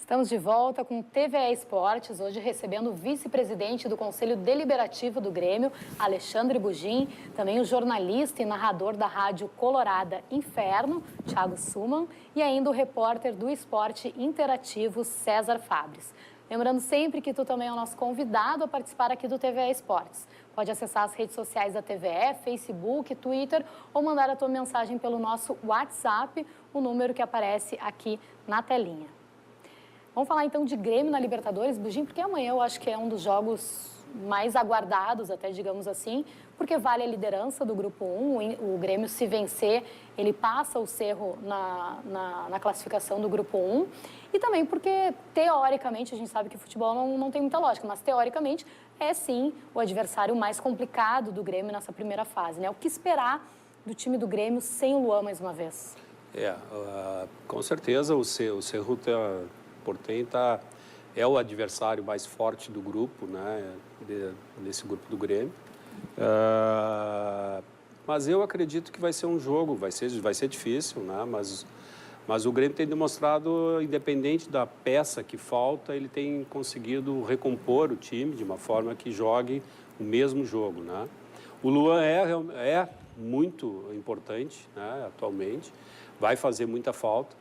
Estamos de volta com o TVE Esportes, hoje recebendo o vice-presidente do Conselho Deliberativo do Grêmio, Alexandre Bugin, também o jornalista e narrador da Rádio Colorada Inferno, Thiago Suman, e ainda o repórter do Esporte Interativo, César Fabres. Lembrando sempre que tu também é o nosso convidado a participar aqui do TVE Esportes. Pode acessar as redes sociais da TVE, Facebook, Twitter ou mandar a tua mensagem pelo nosso WhatsApp, o número que aparece aqui na telinha. Vamos falar então de Grêmio na Libertadores, Bugin, porque amanhã eu acho que é um dos jogos mais aguardados, até digamos assim, porque vale a liderança do Grupo 1. O Grêmio, se vencer, ele passa o Cerro na classificação do Grupo 1. E também porque, teoricamente, a gente sabe que futebol não tem muita lógica, mas teoricamente é sim o adversário mais complicado do Grêmio nessa primeira fase, né? O que esperar do time do Grêmio sem o Luan mais uma vez? Com certeza o Cerro Porteño é o adversário mais forte do grupo, né? Desse grupo do Grêmio. Mas eu acredito que vai ser um jogo, vai ser difícil, né? Mas o Grêmio tem demonstrado, independente da peça que falta, ele tem conseguido recompor o time de uma forma que jogue o mesmo jogo, né? O Luan é muito importante, né, atualmente, vai fazer muita falta,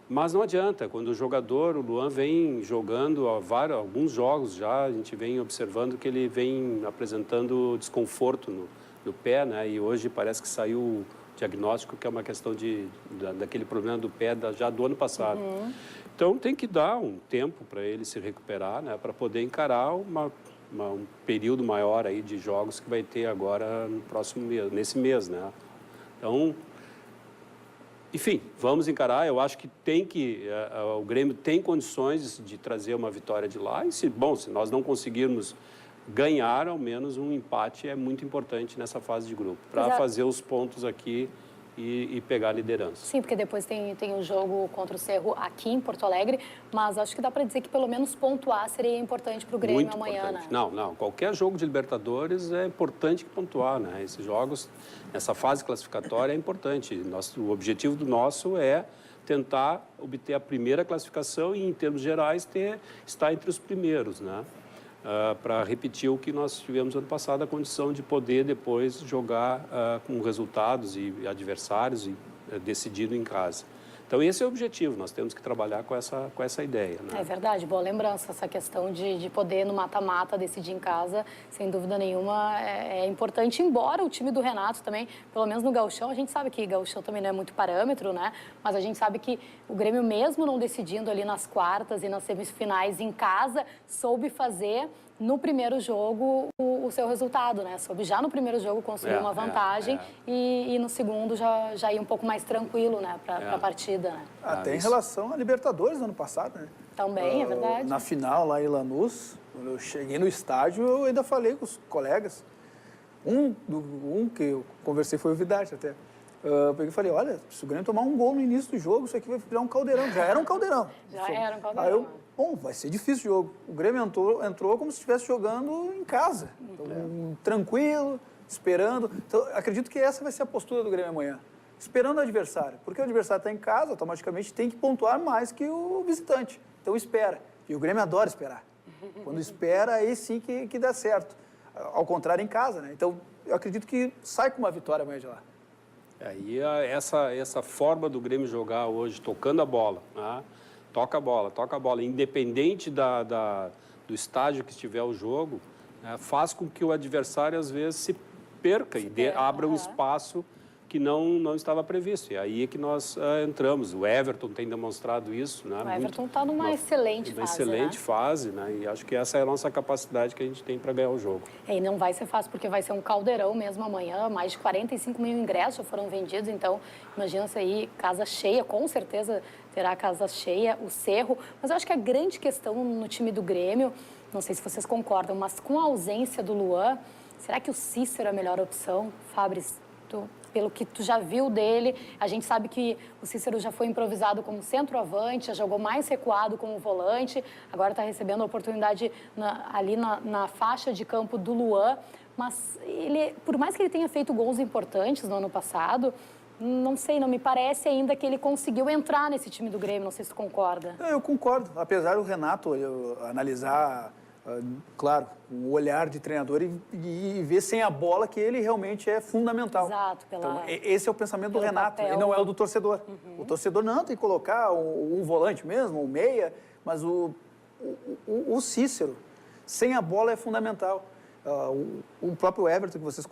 mas não adianta, quando o Luan vem jogando alguns jogos já, a gente vem observando que ele vem apresentando desconforto no pé, né, e hoje parece que saiu o diagnóstico que é uma questão daquele problema do pé já do ano passado. Então tem que dar um tempo para ele se recuperar, né, para poder encarar um período maior aí de jogos que vai ter agora no próximo mês, nesse mês, né? Então, enfim, vamos encarar. Eu acho que o Grêmio tem condições de trazer uma vitória de lá. E se nós não conseguirmos ganhar, ao menos um empate é muito importante nessa fase de grupo, para fazer os pontos aqui e pegar a liderança. Sim, porque depois tem o jogo contra o Cerro aqui em Porto Alegre, mas acho que dá para dizer que pelo menos pontuar seria importante para o Grêmio muito amanhã, importante. Né? Não, qualquer jogo de Libertadores é importante pontuar, né? Esses jogos, nessa fase classificatória é importante. O objetivo nosso é tentar obter a primeira classificação e, em termos gerais, estar entre os primeiros, né? Para repetir o que nós tivemos ano passado, a condição de poder depois jogar com resultados e adversários e decidido em casa. Então, esse é o objetivo, nós temos que trabalhar com essa ideia. Né? É verdade, boa lembrança, essa questão de poder no mata-mata decidir em casa, sem dúvida nenhuma, é importante, embora o time do Renato também, pelo menos no Gauchão, a gente sabe que Gauchão também não é muito parâmetro, né? Mas a gente sabe que o Grêmio, mesmo não decidindo ali nas quartas e nas semifinais em casa, soube fazer no primeiro jogo o seu resultado, né? Soube já no primeiro jogo construir uma vantagem e no segundo já ir um pouco mais tranquilo, né? Para a partida, né? Até em relação a Libertadores do ano passado, né? Também, é verdade. Na final lá em Lanús, quando eu cheguei no estádio, eu ainda falei com os colegas. Um que eu conversei foi o Vidarte até. Eu peguei e falei, olha, se o Grêmio tomar um gol no início do jogo, isso aqui vai virar um caldeirão. Já era um caldeirão. Era um caldeirão. Aí vai ser difícil o jogo. O Grêmio entrou como se estivesse jogando em casa. Então, tranquilo, esperando. Então, acredito que essa vai ser a postura do Grêmio amanhã. Esperando o adversário. Porque o adversário está em casa, automaticamente tem que pontuar mais que o visitante. Então, espera. E o Grêmio adora esperar. Quando espera, aí sim que dá certo. Ao contrário, em casa, né? Então, eu acredito que sai com uma vitória amanhã de lá. E essa forma do Grêmio jogar hoje, tocando a bola, né? Toca a bola, independente do estágio que estiver o jogo, né? Faz com que o adversário, às vezes, se perca e abra um espaço que não estava previsto. E aí é que nós entramos. O Everton tem demonstrado isso, né? O Everton está numa excelente fase, excelente fase, né? E acho que essa é a nossa capacidade que a gente tem para ganhar o jogo. E não vai ser fácil, porque vai ser um caldeirão mesmo amanhã. Mais de 45 mil ingressos já foram vendidos, então imagina-se aí, casa cheia, com certeza terá casa cheia, o Cerro. Mas eu acho que a grande questão no time do Grêmio, não sei se vocês concordam, mas com a ausência do Luan, será que o Cícero é a melhor opção? Fabris, pelo que tu já viu dele, a gente sabe que o Cícero já foi improvisado como centroavante, já jogou mais recuado como volante, agora está recebendo a oportunidade ali na faixa de campo do Luan, mas por mais que ele tenha feito gols importantes no ano passado, não sei, não me parece ainda que ele conseguiu entrar nesse time do Grêmio, não sei se tu concorda. Eu concordo, apesar do Renato analisar, claro, o olhar de treinador e ver sem a bola que ele realmente é fundamental. Exato. Então, esse é o pensamento do Renato, e não é o do torcedor. O torcedor não tem que colocar um volante mesmo, um meia, mas o Cícero, sem a bola é fundamental. O próprio Everton que vocês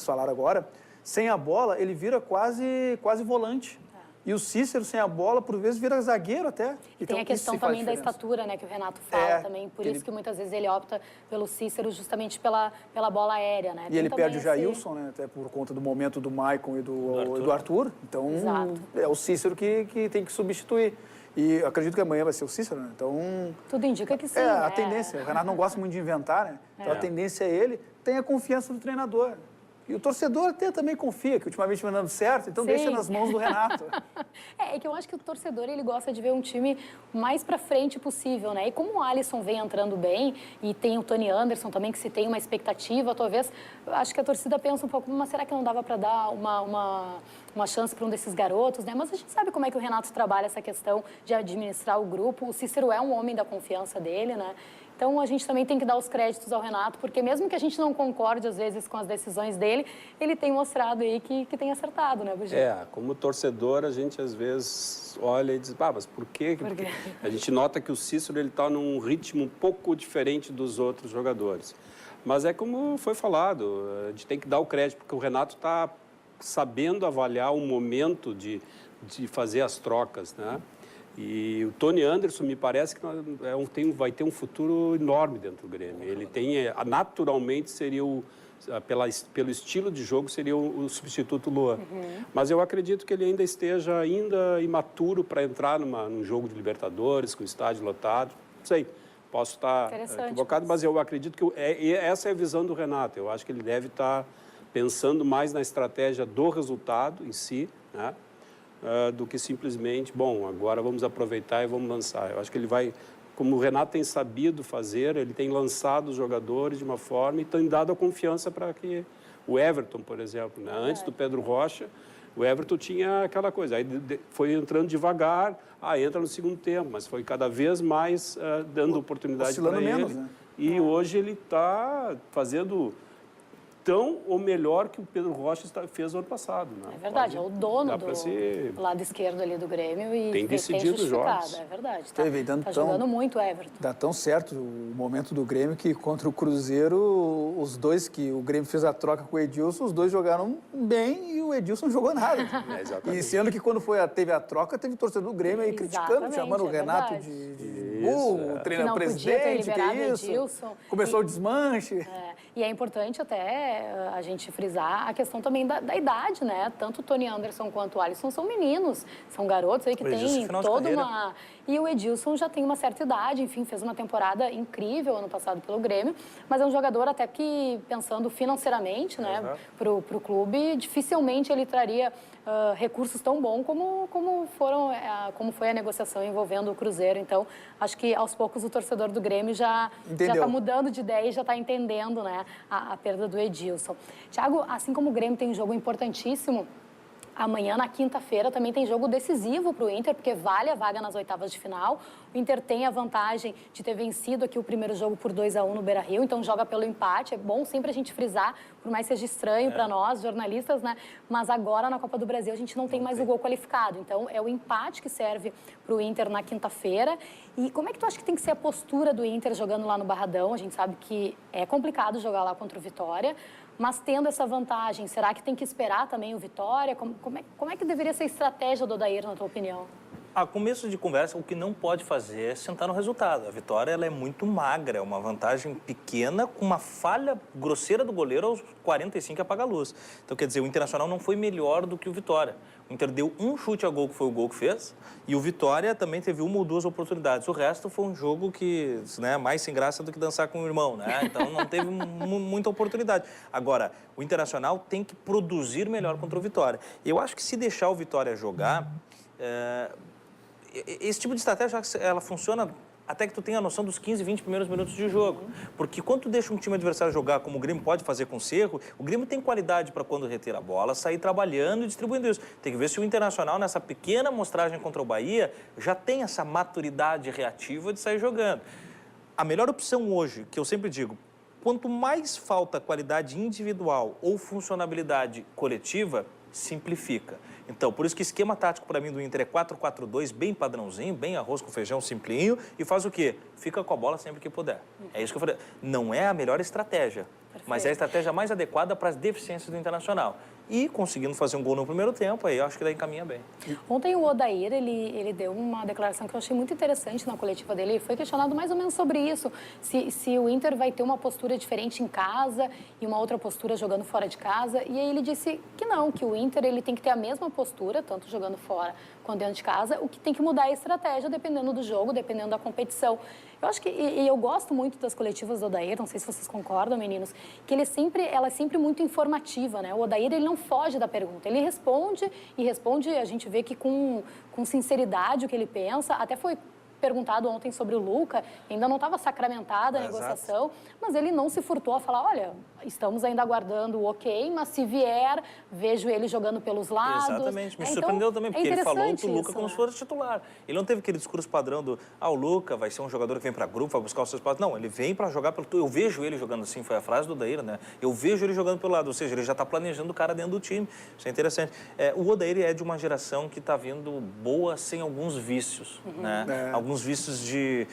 falaram agora, sem a bola ele vira quase volante. E o Cícero, sem a bola, por vezes vira zagueiro até. E tem a questão também da estatura, né, que o Renato fala também. Por isso que muitas vezes ele opta pelo Cícero justamente pela bola aérea, né? E ele perde o Jailson, né, até por conta do momento do Maicon e do Arthur. Então, é o Cícero que tem que substituir. E eu acredito que amanhã vai ser o Cícero, né? Então... Tudo indica que sim, a tendência. O Renato não gosta muito de inventar, né? Então, a tendência é ele ter a confiança do treinador. E o torcedor até também confia, que ultimamente vem dando certo, então deixa nas mãos do Renato. É que eu acho que o torcedor, ele gosta de ver um time mais pra frente possível, né? E como o Alisson vem entrando bem, e tem o Tony Anderson também, que se tem uma expectativa, talvez, acho que a torcida pensa um pouco, mas será que não dava para dar uma chance para um desses garotos, né? Mas a gente sabe como é que o Renato trabalha essa questão de administrar o grupo. O Cícero é um homem da confiança dele, né? Então, a gente também tem que dar os créditos ao Renato, porque mesmo que a gente não concorde, às vezes, com as decisões dele, ele tem mostrado aí que tem acertado, né, Bugi? Como torcedor, a gente, às vezes, olha e diz, mas por quê? Porque a gente nota que o Cícero está num ritmo um pouco diferente dos outros jogadores. Mas é como foi falado, a gente tem que dar o crédito, porque o Renato está sabendo avaliar o momento de fazer as trocas, né? E o Tony Anderson, me parece que vai ter um futuro enorme dentro do Grêmio. Ele naturalmente seria, pelo estilo de jogo, seria o substituto Luan. Mas eu acredito que ele ainda esteja imaturo para entrar num jogo de Libertadores, com o estádio lotado. Não sei, posso estar equivocado, mas eu acredito que essa é a visão do Renato. Eu acho que ele deve estar pensando mais na estratégia do resultado em si, né? Do que simplesmente, agora vamos aproveitar e vamos lançar. Eu acho que ele vai, como o Renato tem sabido fazer, ele tem lançado os jogadores de uma forma e tem dado a confiança para que o Everton, por exemplo, né? Antes do Pedro Rocha, o Everton tinha aquela coisa, aí foi entrando devagar, entra no segundo tempo, mas foi cada vez mais dando oportunidade para ele. Menos, né? E hoje ele está fazendo tão ou melhor que o Pedro Rocha fez no ano passado. Né? É verdade, é o dono do lado esquerdo ali do Grêmio e tem decidido os jogos. É verdade, tá jogando muito o Everton. Dá tão certo o momento do Grêmio que contra o Cruzeiro, os dois que o Grêmio fez a troca com o Edilson, os dois jogaram bem e o Edilson não jogou nada. E sendo que quando teve a troca, teve o torcedor do Grêmio aí criticando, chamando o Renato de burro, treinador presidente, que é isso. Edilson. Começou o desmanche. E é importante até a gente frisar a questão também da idade, né? Tanto o Tony Anderson quanto o Alisson são meninos, são garotos aí que têm toda uma... E o Edilson já tem uma certa idade, enfim, fez uma temporada incrível ano passado pelo Grêmio, mas é um jogador até que, pensando financeiramente, né, pro clube, dificilmente ele traria recursos tão bons como foi a negociação envolvendo o Cruzeiro. Então, acho que aos poucos o torcedor do Grêmio já está mudando de ideia e já está entendendo, né, a perda do Edilson. Thiago, assim como o Grêmio tem um jogo importantíssimo, amanhã, na quinta-feira, também tem jogo decisivo para o Inter, porque vale a vaga nas oitavas de final. O Inter tem a vantagem de ter vencido aqui o primeiro jogo por 2-1 no Beira-Rio, então joga pelo empate. É bom sempre a gente frisar, por mais que seja estranho para nós, jornalistas, né? Mas agora, na Copa do Brasil, a gente não tem mais o gol qualificado. Então, é o empate que serve para o Inter na quinta-feira. E como é que tu acha que tem que ser a postura do Inter jogando lá no Barradão? A gente sabe que é complicado jogar lá contra o Vitória, mas tendo essa vantagem, será que tem que esperar também o Vitória? Como é que deveria ser a estratégia do Odair, na tua opinião? A começo de conversa, o que não pode fazer é sentar no resultado. A Vitória ela é muito magra, é uma vantagem pequena, com uma falha grosseira do goleiro aos 45 apaga a luz. Então, quer dizer, o Internacional não foi melhor do que o Vitória. O Inter deu um chute a gol, que foi o gol que fez, e o Vitória também teve uma ou duas oportunidades. O resto foi um jogo que, né, mais sem graça do que dançar com o irmão, né? Então, não teve muita oportunidade. Agora, o Internacional tem que produzir melhor contra o Vitória. Eu acho que se deixar o Vitória jogar... Esse tipo de estratégia, ela funciona até que tu tenha a noção dos 15, 20 primeiros minutos de jogo. Porque quando tu deixa um time adversário jogar, como o Grêmio pode fazer com o Cerro, o Grêmio tem qualidade para, quando reter a bola, sair trabalhando e distribuindo isso. Tem que ver se o Internacional, nessa pequena amostragem contra o Bahia, já tem essa maturidade reativa de sair jogando. A melhor opção hoje, que eu sempre digo, quanto mais falta qualidade individual ou funcionabilidade coletiva, simplifica. Então, por isso que o esquema tático para mim do Inter é 4-4-2, bem padrãozinho, bem arroz com feijão, simplinho, e faz o quê? Fica com a bola sempre que puder. É isso que eu falei. Não é a melhor estratégia, mas é a estratégia mais adequada para as deficiências do Internacional. E conseguindo fazer um gol no primeiro tempo, aí eu acho que daí encaminha bem. Ontem o Odair, ele deu uma declaração que eu achei muito interessante na coletiva dele. Ele foi questionado mais ou menos sobre isso, se o Inter vai ter uma postura diferente em casa e uma outra postura jogando fora de casa. E aí ele disse que não, que o Inter ele tem que ter a mesma postura, tanto jogando fora quanto dentro de casa. O que tem que mudar é a estratégia, dependendo do jogo, dependendo da competição. Eu acho que, e eu gosto muito das coletivas do Odair, não sei se vocês concordam, meninos, que ela é sempre muito informativa, né? O Odair, ele não foge da pergunta, ele responde, a gente vê que com sinceridade o que ele pensa, até foi perguntado ontem sobre o Luca, ainda não estava sacramentada a negociação, mas ele não se furtou a falar, olha, estamos ainda aguardando o ok, mas se vier, vejo ele jogando pelos lados. Exatamente, me surpreendeu também, porque ele falou do Luca como se fosse titular. Ele não teve aquele discurso padrão do, o Luca vai ser um jogador que vem para grupo, vai buscar os seus passos. Não, ele vem para jogar pelo... Eu vejo ele jogando assim, foi a frase do Odair, né? Eu vejo ele jogando pelo lado, ou seja, ele já está planejando o cara dentro do time. Isso é interessante. O Odair é de uma geração que está vindo boa sem alguns vícios, né? Alguns vícios de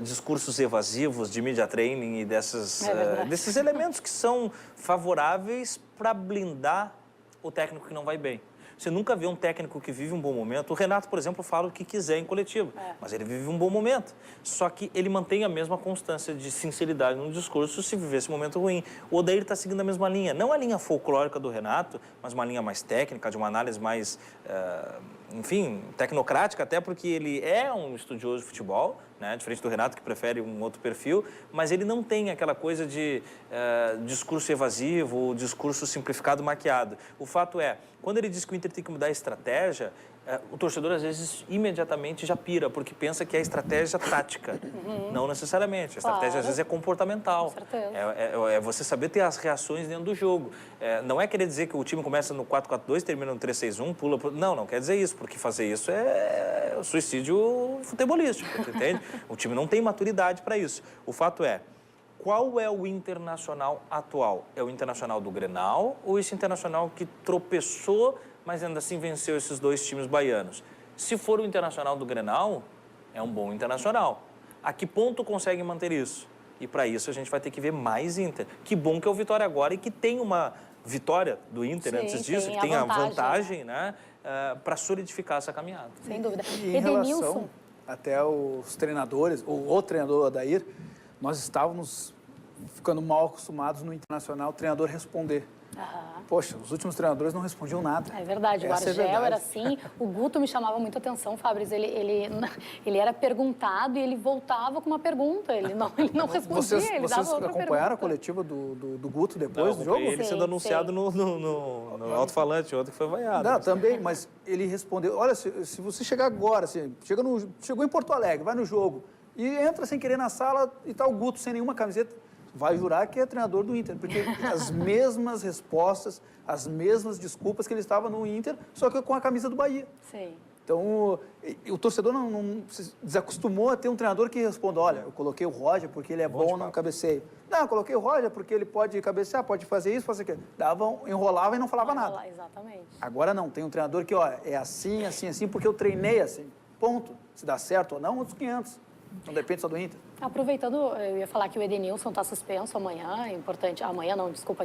discursos evasivos, de media training e desses elementos que são favoráveis para blindar o técnico que não vai bem. Você nunca vê um técnico que vive um bom momento. O Renato, por exemplo, fala o que quiser em coletivo, mas ele vive um bom momento. Só que ele mantém a mesma constância de sinceridade no discurso se viver esse momento ruim. O Odair está seguindo a mesma linha. Não a linha folclórica do Renato, mas uma linha mais técnica, de uma análise mais, enfim, tecnocrática, até porque ele é um estudioso de futebol, né? Diferente do Renato, que prefere um outro perfil, mas ele não tem aquela coisa de discurso evasivo, discurso simplificado, maquiado. O fato é, quando ele diz que o Inter tem que mudar a estratégia, o torcedor, às vezes, imediatamente já pira, porque pensa que é estratégia tática. Não necessariamente. A estratégia, às vezes, é comportamental. Com certeza. É você saber ter as reações dentro do jogo. Não é querer dizer que o time começa no 4-4-2, termina no 3-6-1, pula... Não quer dizer isso, porque fazer isso é suicídio futebolístico, entende? O time não tem maturidade para isso. O fato é, qual é o Internacional atual? É o Internacional do Grenal ou esse Internacional que tropeçou, mas ainda assim venceu esses dois times baianos? Se for o Internacional do Grenal, é um bom Internacional. A que ponto consegue manter isso? E para isso a gente vai ter que ver mais Inter. Que bom que é o Vitória agora e que tem uma vitória do Inter antes disso, que tem a vantagem, né? Para solidificar essa caminhada. Sem dúvida. E em relação até os treinadores, ou o treinador Odair, nós estávamos ficando mal acostumados no Internacional o treinador responder. Poxa, os últimos treinadores não respondiam nada. É verdade, o Argel era assim, o Guto me chamava muita atenção, Fabrício, ele era perguntado e ele voltava com uma pergunta, ele não respondia, ele dava outra pergunta. Vocês acompanharam a coletiva do Guto depois do jogo? Ele sendo anunciado no alto-falante, ontem que foi vaiado. Não, também, mas ele respondeu, olha, se você chegar agora, assim, chegou em Porto Alegre, vai no jogo, e entra sem querer na sala e tá o Guto sem nenhuma camiseta, vai jurar que é treinador do Inter, porque as mesmas respostas, as mesmas desculpas que ele estava no Inter, só que com a camisa do Bahia. Sim. Então, o torcedor não se desacostumou a ter um treinador que responda, olha, eu coloquei o Roger porque ele é bom no cabeceio. Não, eu coloquei o Roger porque ele pode cabecear, pode fazer isso, fazer aquilo. Enrolava e não falava nada. Exatamente. Agora não, tem um treinador que, ó, é assim, assim, assim, porque eu treinei assim. Ponto. Se dá certo ou não, outros 500. Não depende só do Inter. Aproveitando, eu ia falar que o Edenilson está suspenso amanhã, é importante,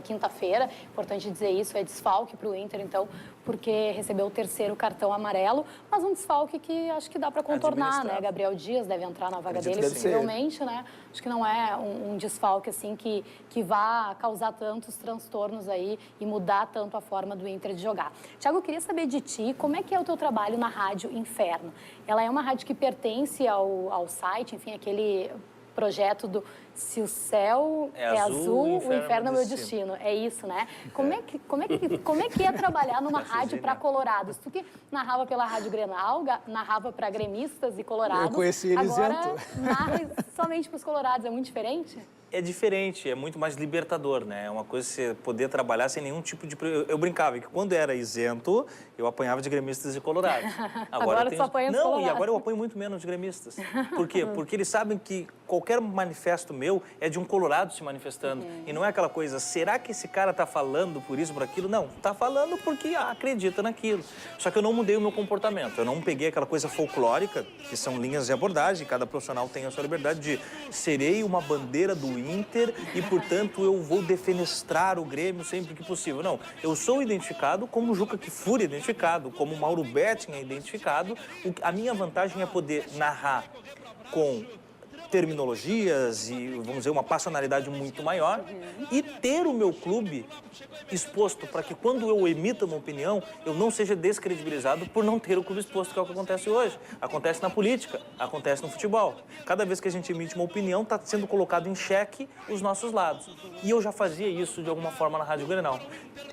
quinta-feira, importante dizer isso, é desfalque para o Inter, então, porque recebeu o terceiro cartão amarelo, mas um desfalque que acho que dá para contornar, né? Gabriel Dias deve entrar na vaga dele, possivelmente, né? Acho que não é um desfalque, assim, que vá causar tantos transtornos aí e mudar tanto a forma do Inter de jogar. Tiago, eu queria saber de ti, como é que é o teu trabalho na Rádio Inferno? Ela é uma rádio que pertence ao site, enfim, aquele projeto do Se o Céu é azul, o inferno é meu destino. É isso, né? Como é que é trabalhar numa rádio para colorados? Tu que narrava pela Rádio Grenal, narrava para gremistas e colorados. Eu conheci ele agora narra somente para os colorados. É muito diferente? É diferente, é muito mais libertador, né? É uma coisa você poder trabalhar sem nenhum tipo de... Eu brincava que quando era isento, eu apanhava de gremistas e colorados. Agora tu apanha de colorados. Não, e agora eu apanho muito menos de gremistas. Por quê? Porque eles sabem que qualquer manifesto meu é de um colorado se manifestando. E não é aquela coisa, será que esse cara tá falando por isso, por aquilo? Não, tá falando porque acredita naquilo. Só que eu não mudei o meu comportamento. Eu não peguei aquela coisa folclórica, que são linhas de abordagem, cada profissional tem a sua liberdade de serei uma bandeira do Inter e, portanto, eu vou defenestrar o Grêmio sempre que possível. Não, eu sou identificado como o Juca Kfouri é identificado, como o Mauro Betting é identificado. A minha vantagem é poder narrar com terminologias e, vamos dizer, uma passionalidade muito maior e ter o meu clube exposto para que quando eu emita uma opinião, eu não seja descredibilizado por não ter o clube exposto, que é o que acontece hoje. Acontece na política, acontece no futebol. Cada vez que a gente emite uma opinião, está sendo colocado em xeque os nossos lados. E eu já fazia isso de alguma forma na Rádio Grenal.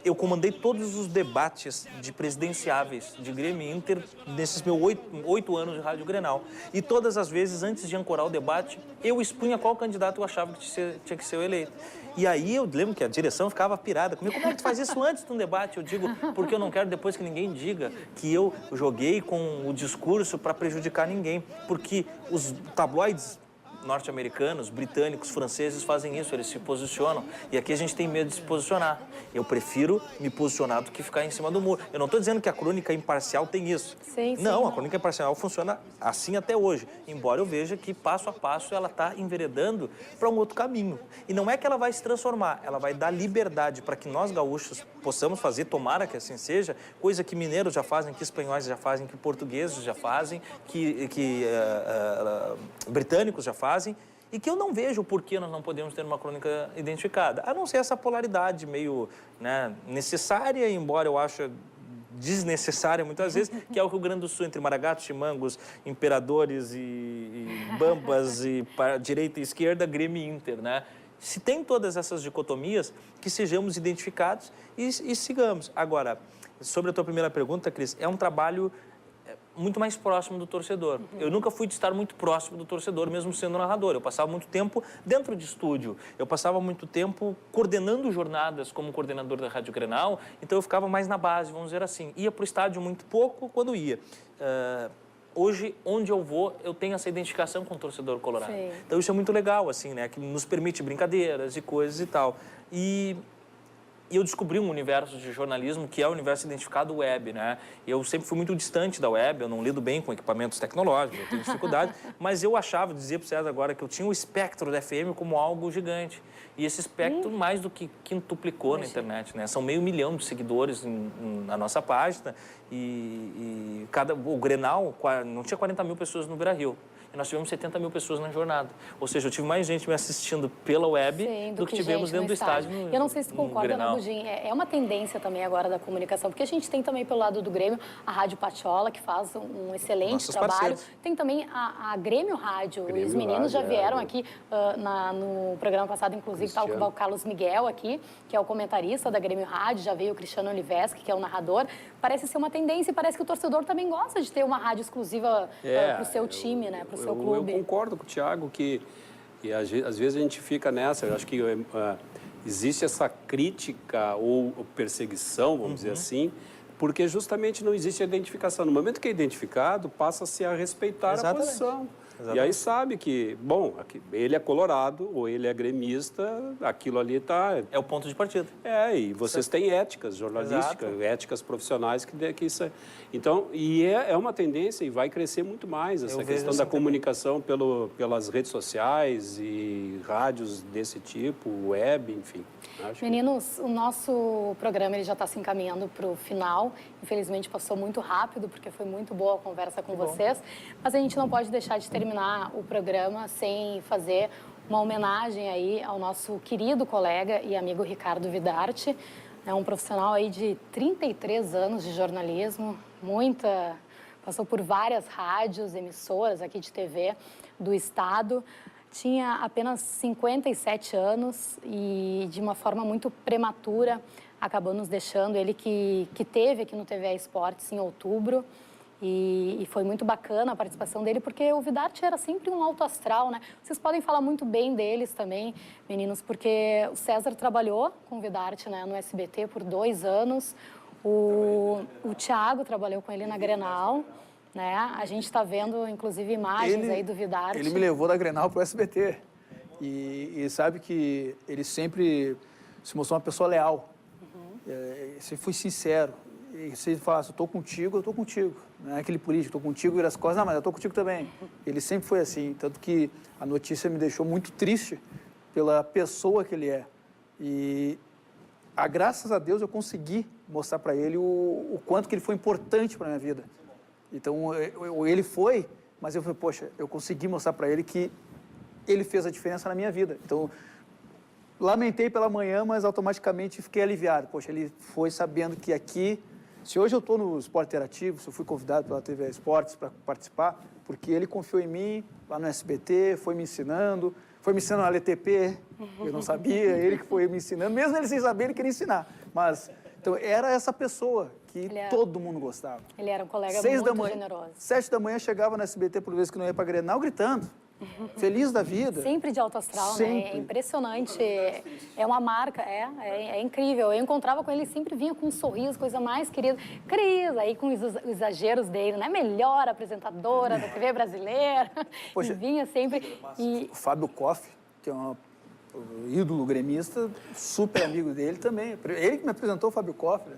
Eu comandei todos os debates de presidenciáveis de Grêmio e Inter nesses meus 8 anos de Rádio Grenal. E todas as vezes, antes de ancorar o debate, eu expunha qual candidato eu achava que tinha que ser o eleito. E aí eu lembro que a direção ficava pirada comigo. Como é que tu faz isso antes de um debate? Eu digo, porque eu não quero depois que ninguém diga que eu joguei com o discurso para prejudicar ninguém. Porque os tabloides norte-americanos, britânicos, franceses fazem isso, eles se posicionam. E aqui a gente tem medo de se posicionar. Eu prefiro me posicionar do que ficar em cima do muro. Eu não estou dizendo que a crônica imparcial tem isso. Sim, não, a crônica imparcial funciona assim até hoje. Embora eu veja que, passo a passo, ela está enveredando para um outro caminho. E não é que ela vai se transformar, ela vai dar liberdade para que nós, gaúchos, possamos fazer, tomara que assim seja, coisa que mineiros já fazem, que espanhóis já fazem, que portugueses já fazem, que britânicos já fazem, e que eu não vejo por que nós não podemos ter uma crônica identificada, a não ser essa polaridade meio, né, necessária, embora eu ache desnecessária muitas vezes, que é o Rio Grande do Sul, entre maragatos, chimangos, imperadores e bambas, e para direita e esquerda, Grêmio e Inter, né? Se tem todas essas dicotomias, que sejamos identificados e sigamos. Agora, sobre a tua primeira pergunta, Cris, é um trabalho muito mais próximo do torcedor. Eu nunca fui de estar muito próximo do torcedor, mesmo sendo narrador. Eu passava muito tempo dentro de estúdio. Eu passava muito tempo coordenando jornadas como coordenador da Rádio Grenal, então eu ficava mais na base, vamos dizer assim. Ia para o estádio muito pouco quando ia. Hoje, onde eu vou, eu tenho essa identificação com o torcedor colorado. Sim. Então isso é muito legal, assim, né? Que nos permite brincadeiras e coisas e tal. E eu descobri um universo de jornalismo que é o universo identificado web, né? Eu sempre fui muito distante da web, eu não lido bem com equipamentos tecnológicos, eu tenho dificuldade, mas eu achava, dizia para o César agora, que eu tinha o espectro da FM como algo gigante. E esse espectro mais do que quintuplicou na internet, né? São 500 mil de seguidores na nossa página e o Grenal não tinha 40 mil pessoas no Beira-Rio. E nós tivemos 70 mil pessoas na jornada. Ou seja, eu tive mais gente me assistindo pela web do que tivemos dentro do estádio. Eu não sei se tu concorda, né, Budinho? É uma tendência também agora da comunicação, porque a gente tem também pelo lado do Grêmio a Rádio Patchola, que faz um excelente Nossos trabalho. Parceiros. Tem também a Grêmio Rádio. Grêmio Os meninos já Rádio, vieram aqui no programa passado, inclusive, estava o Carlos Miguel aqui, que é o comentarista da Grêmio Rádio, já veio o Cristiano Oliveski, que é o narrador. Parece ser uma tendência e parece que o torcedor também gosta de ter uma rádio exclusiva para o seu time, né, para o seu clube. Eu concordo com o Thiago que às vezes a gente fica nessa, eu acho que existe essa crítica ou perseguição, vamos dizer assim, porque justamente não existe a identificação. No momento que é identificado, passa-se a respeitar a posição. Exatamente. E aí sabe que, bom, ele é colorado ou ele é gremista, aquilo ali está... É o ponto de partida. E vocês têm éticas jornalísticas, éticas profissionais que isso... Então, e é uma tendência e vai crescer muito mais essa questão da comunicação pelas redes sociais e rádios desse tipo, web, enfim. Meninos, o nosso programa ele já está se encaminhando para o final. Infelizmente passou muito rápido, porque foi muito boa a conversa com vocês. Mas a gente não pode deixar de terminar o programa sem fazer uma homenagem aí ao nosso querido colega e amigo Ricardo Vidarte. É um profissional aí de 33 anos de jornalismo, passou por várias rádios, emissoras aqui de TV do estado. Tinha apenas 57 anos e, de uma forma muito prematura, acabou nos deixando. Ele que teve aqui no TVE Esportes em outubro e foi muito bacana a participação dele, porque o Vidarte era sempre um alto astral, né? Vocês podem falar muito bem deles também, meninos, porque o César trabalhou com o Vidarte, né, no SBT por 2 anos, o Thiago trabalhou com ele na Grenal, né? A gente está vendo, inclusive, imagens aí do Vidarte. Ele me levou da Grenal para o SBT. E sabe que ele sempre se mostrou uma pessoa leal. Sempre foi sincero. E se ele falasse, eu estou contigo. Não é aquele político, estou contigo, vira as costas, não, mas eu estou contigo também. Ele sempre foi assim, tanto que a notícia me deixou muito triste pela pessoa que ele é. E, graças a Deus, eu consegui mostrar para ele o quanto que ele foi importante para a minha vida. Então, ele foi, mas eu falei, poxa, eu consegui mostrar para ele que ele fez a diferença na minha vida. Então, lamentei pela manhã, mas automaticamente fiquei aliviado. Poxa, ele foi sabendo que aqui... Se hoje eu estou no Esporte Interativo, se eu fui convidado pela TV Esportes para participar, porque ele confiou em mim lá no SBT, foi me ensinando a ler TP, eu não sabia, ele que foi me ensinando, mesmo ele sem saber, ele queria ensinar. Mas, então, era essa pessoa que todo mundo gostava. Ele era um colega muito generoso. 7 da manhã chegava no SBT por vezes que não ia para Grenal, gritando. Feliz da vida. Sempre de alto astral, sempre. Né? É impressionante. É uma marca, é incrível. Eu encontrava com ele, sempre vinha com um sorriso, coisa mais querida. Cris, aí com os exageros dele, né? Melhor apresentadora da TV brasileira. Poxa, e vinha sempre. O Fábio Koff, que é um ídolo gremista, super amigo dele também. Ele que me apresentou o Fábio Koff. Né?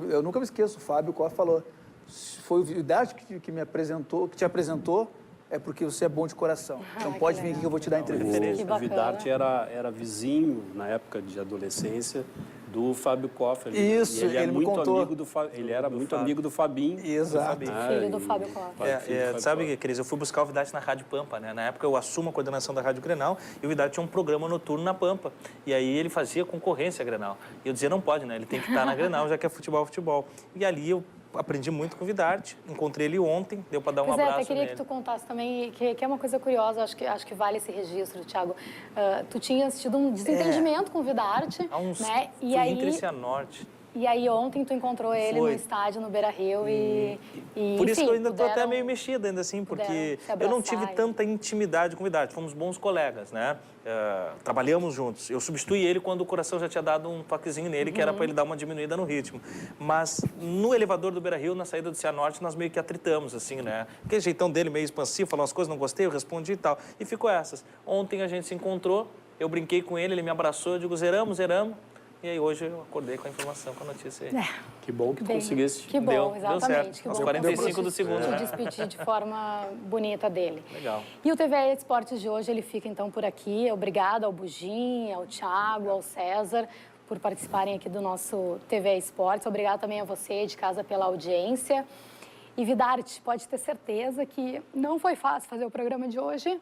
Eu nunca me esqueço, o Fábio Koff falou, foi o Vidarte que me apresentou, que te apresentou, é porque você é bom de coração. Então pode vir aqui que eu vou te dar entrevista. O Vidarte era vizinho, na época de adolescência, do Fábio Koff. Isso, ele me contou. Ele era muito amigo do Fabinho. Exato. Filho do Fábio Koff. Sabe, Cris, eu fui buscar o Vidarte na Rádio Pampa, né? Na época eu assumo a coordenação da Rádio Grenal e o Vidarte tinha um programa noturno na Pampa. E aí ele fazia concorrência à Grenal. E eu dizia, não pode, né? Ele tem que estar na Grenal, já que é futebol. E ali eu aprendi muito com o Vidarte, encontrei ele ontem, deu para dar um abraço até queria nele. que tu contasse também, que é uma coisa curiosa, acho que vale esse registro, Thiago. Tu tinhas tido um desentendimento com o Vidarte, né? E aí, Inter e Cianorte. E aí ontem tu encontrou ele no estádio, no Beira-Rio e por isso que eu ainda estou até meio mexida ainda assim, porque eu não tive tanta intimidade com o Vidarte, fomos bons colegas, né? Trabalhamos juntos. Eu substituí ele quando o coração já tinha dado um toquezinho nele, que era para ele dar uma diminuída no ritmo. Mas no elevador do Beira-Rio, na saída do Cianorte, nós meio que atritamos, assim, né? Aquele jeitão dele meio expansivo, falou umas coisas, não gostei, eu respondi e tal. E ficou essas. Ontem a gente se encontrou, eu brinquei com ele me abraçou, eu digo, zeramos. E aí hoje eu acordei com a informação, com a notícia aí. Que bom que tu conseguiste. Que bom, exatamente. Deu certo. Que bom aos 45 do segundo. Te despedir de forma bonita dele. Legal. E o TVE Esportes de hoje, ele fica então por aqui. Obrigada ao Bugim, ao Thiago, ao César, por participarem aqui do nosso TVE Esportes. Obrigada também a você de casa pela audiência. E Vidarte, pode ter certeza que não foi fácil fazer o programa de hoje,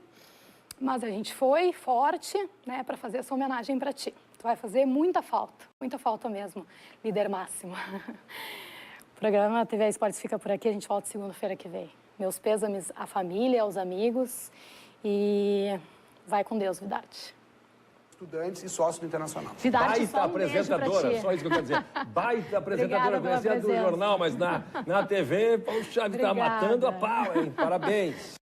mas a gente foi forte, né, para fazer essa homenagem para ti. Tu vai fazer muita falta mesmo, líder máximo. O programa TV Esportes fica por aqui, a gente volta segunda-feira que vem. Meus pêsames à família, aos amigos e vai com Deus, Vidarte. Estudantes e sócio do Internacional. Vidarte, Baita apresentadora, só isso que eu quero dizer. Baita apresentadora, conhecia do jornal, mas na TV, poxa, ele tá matando a pau, hein? Parabéns.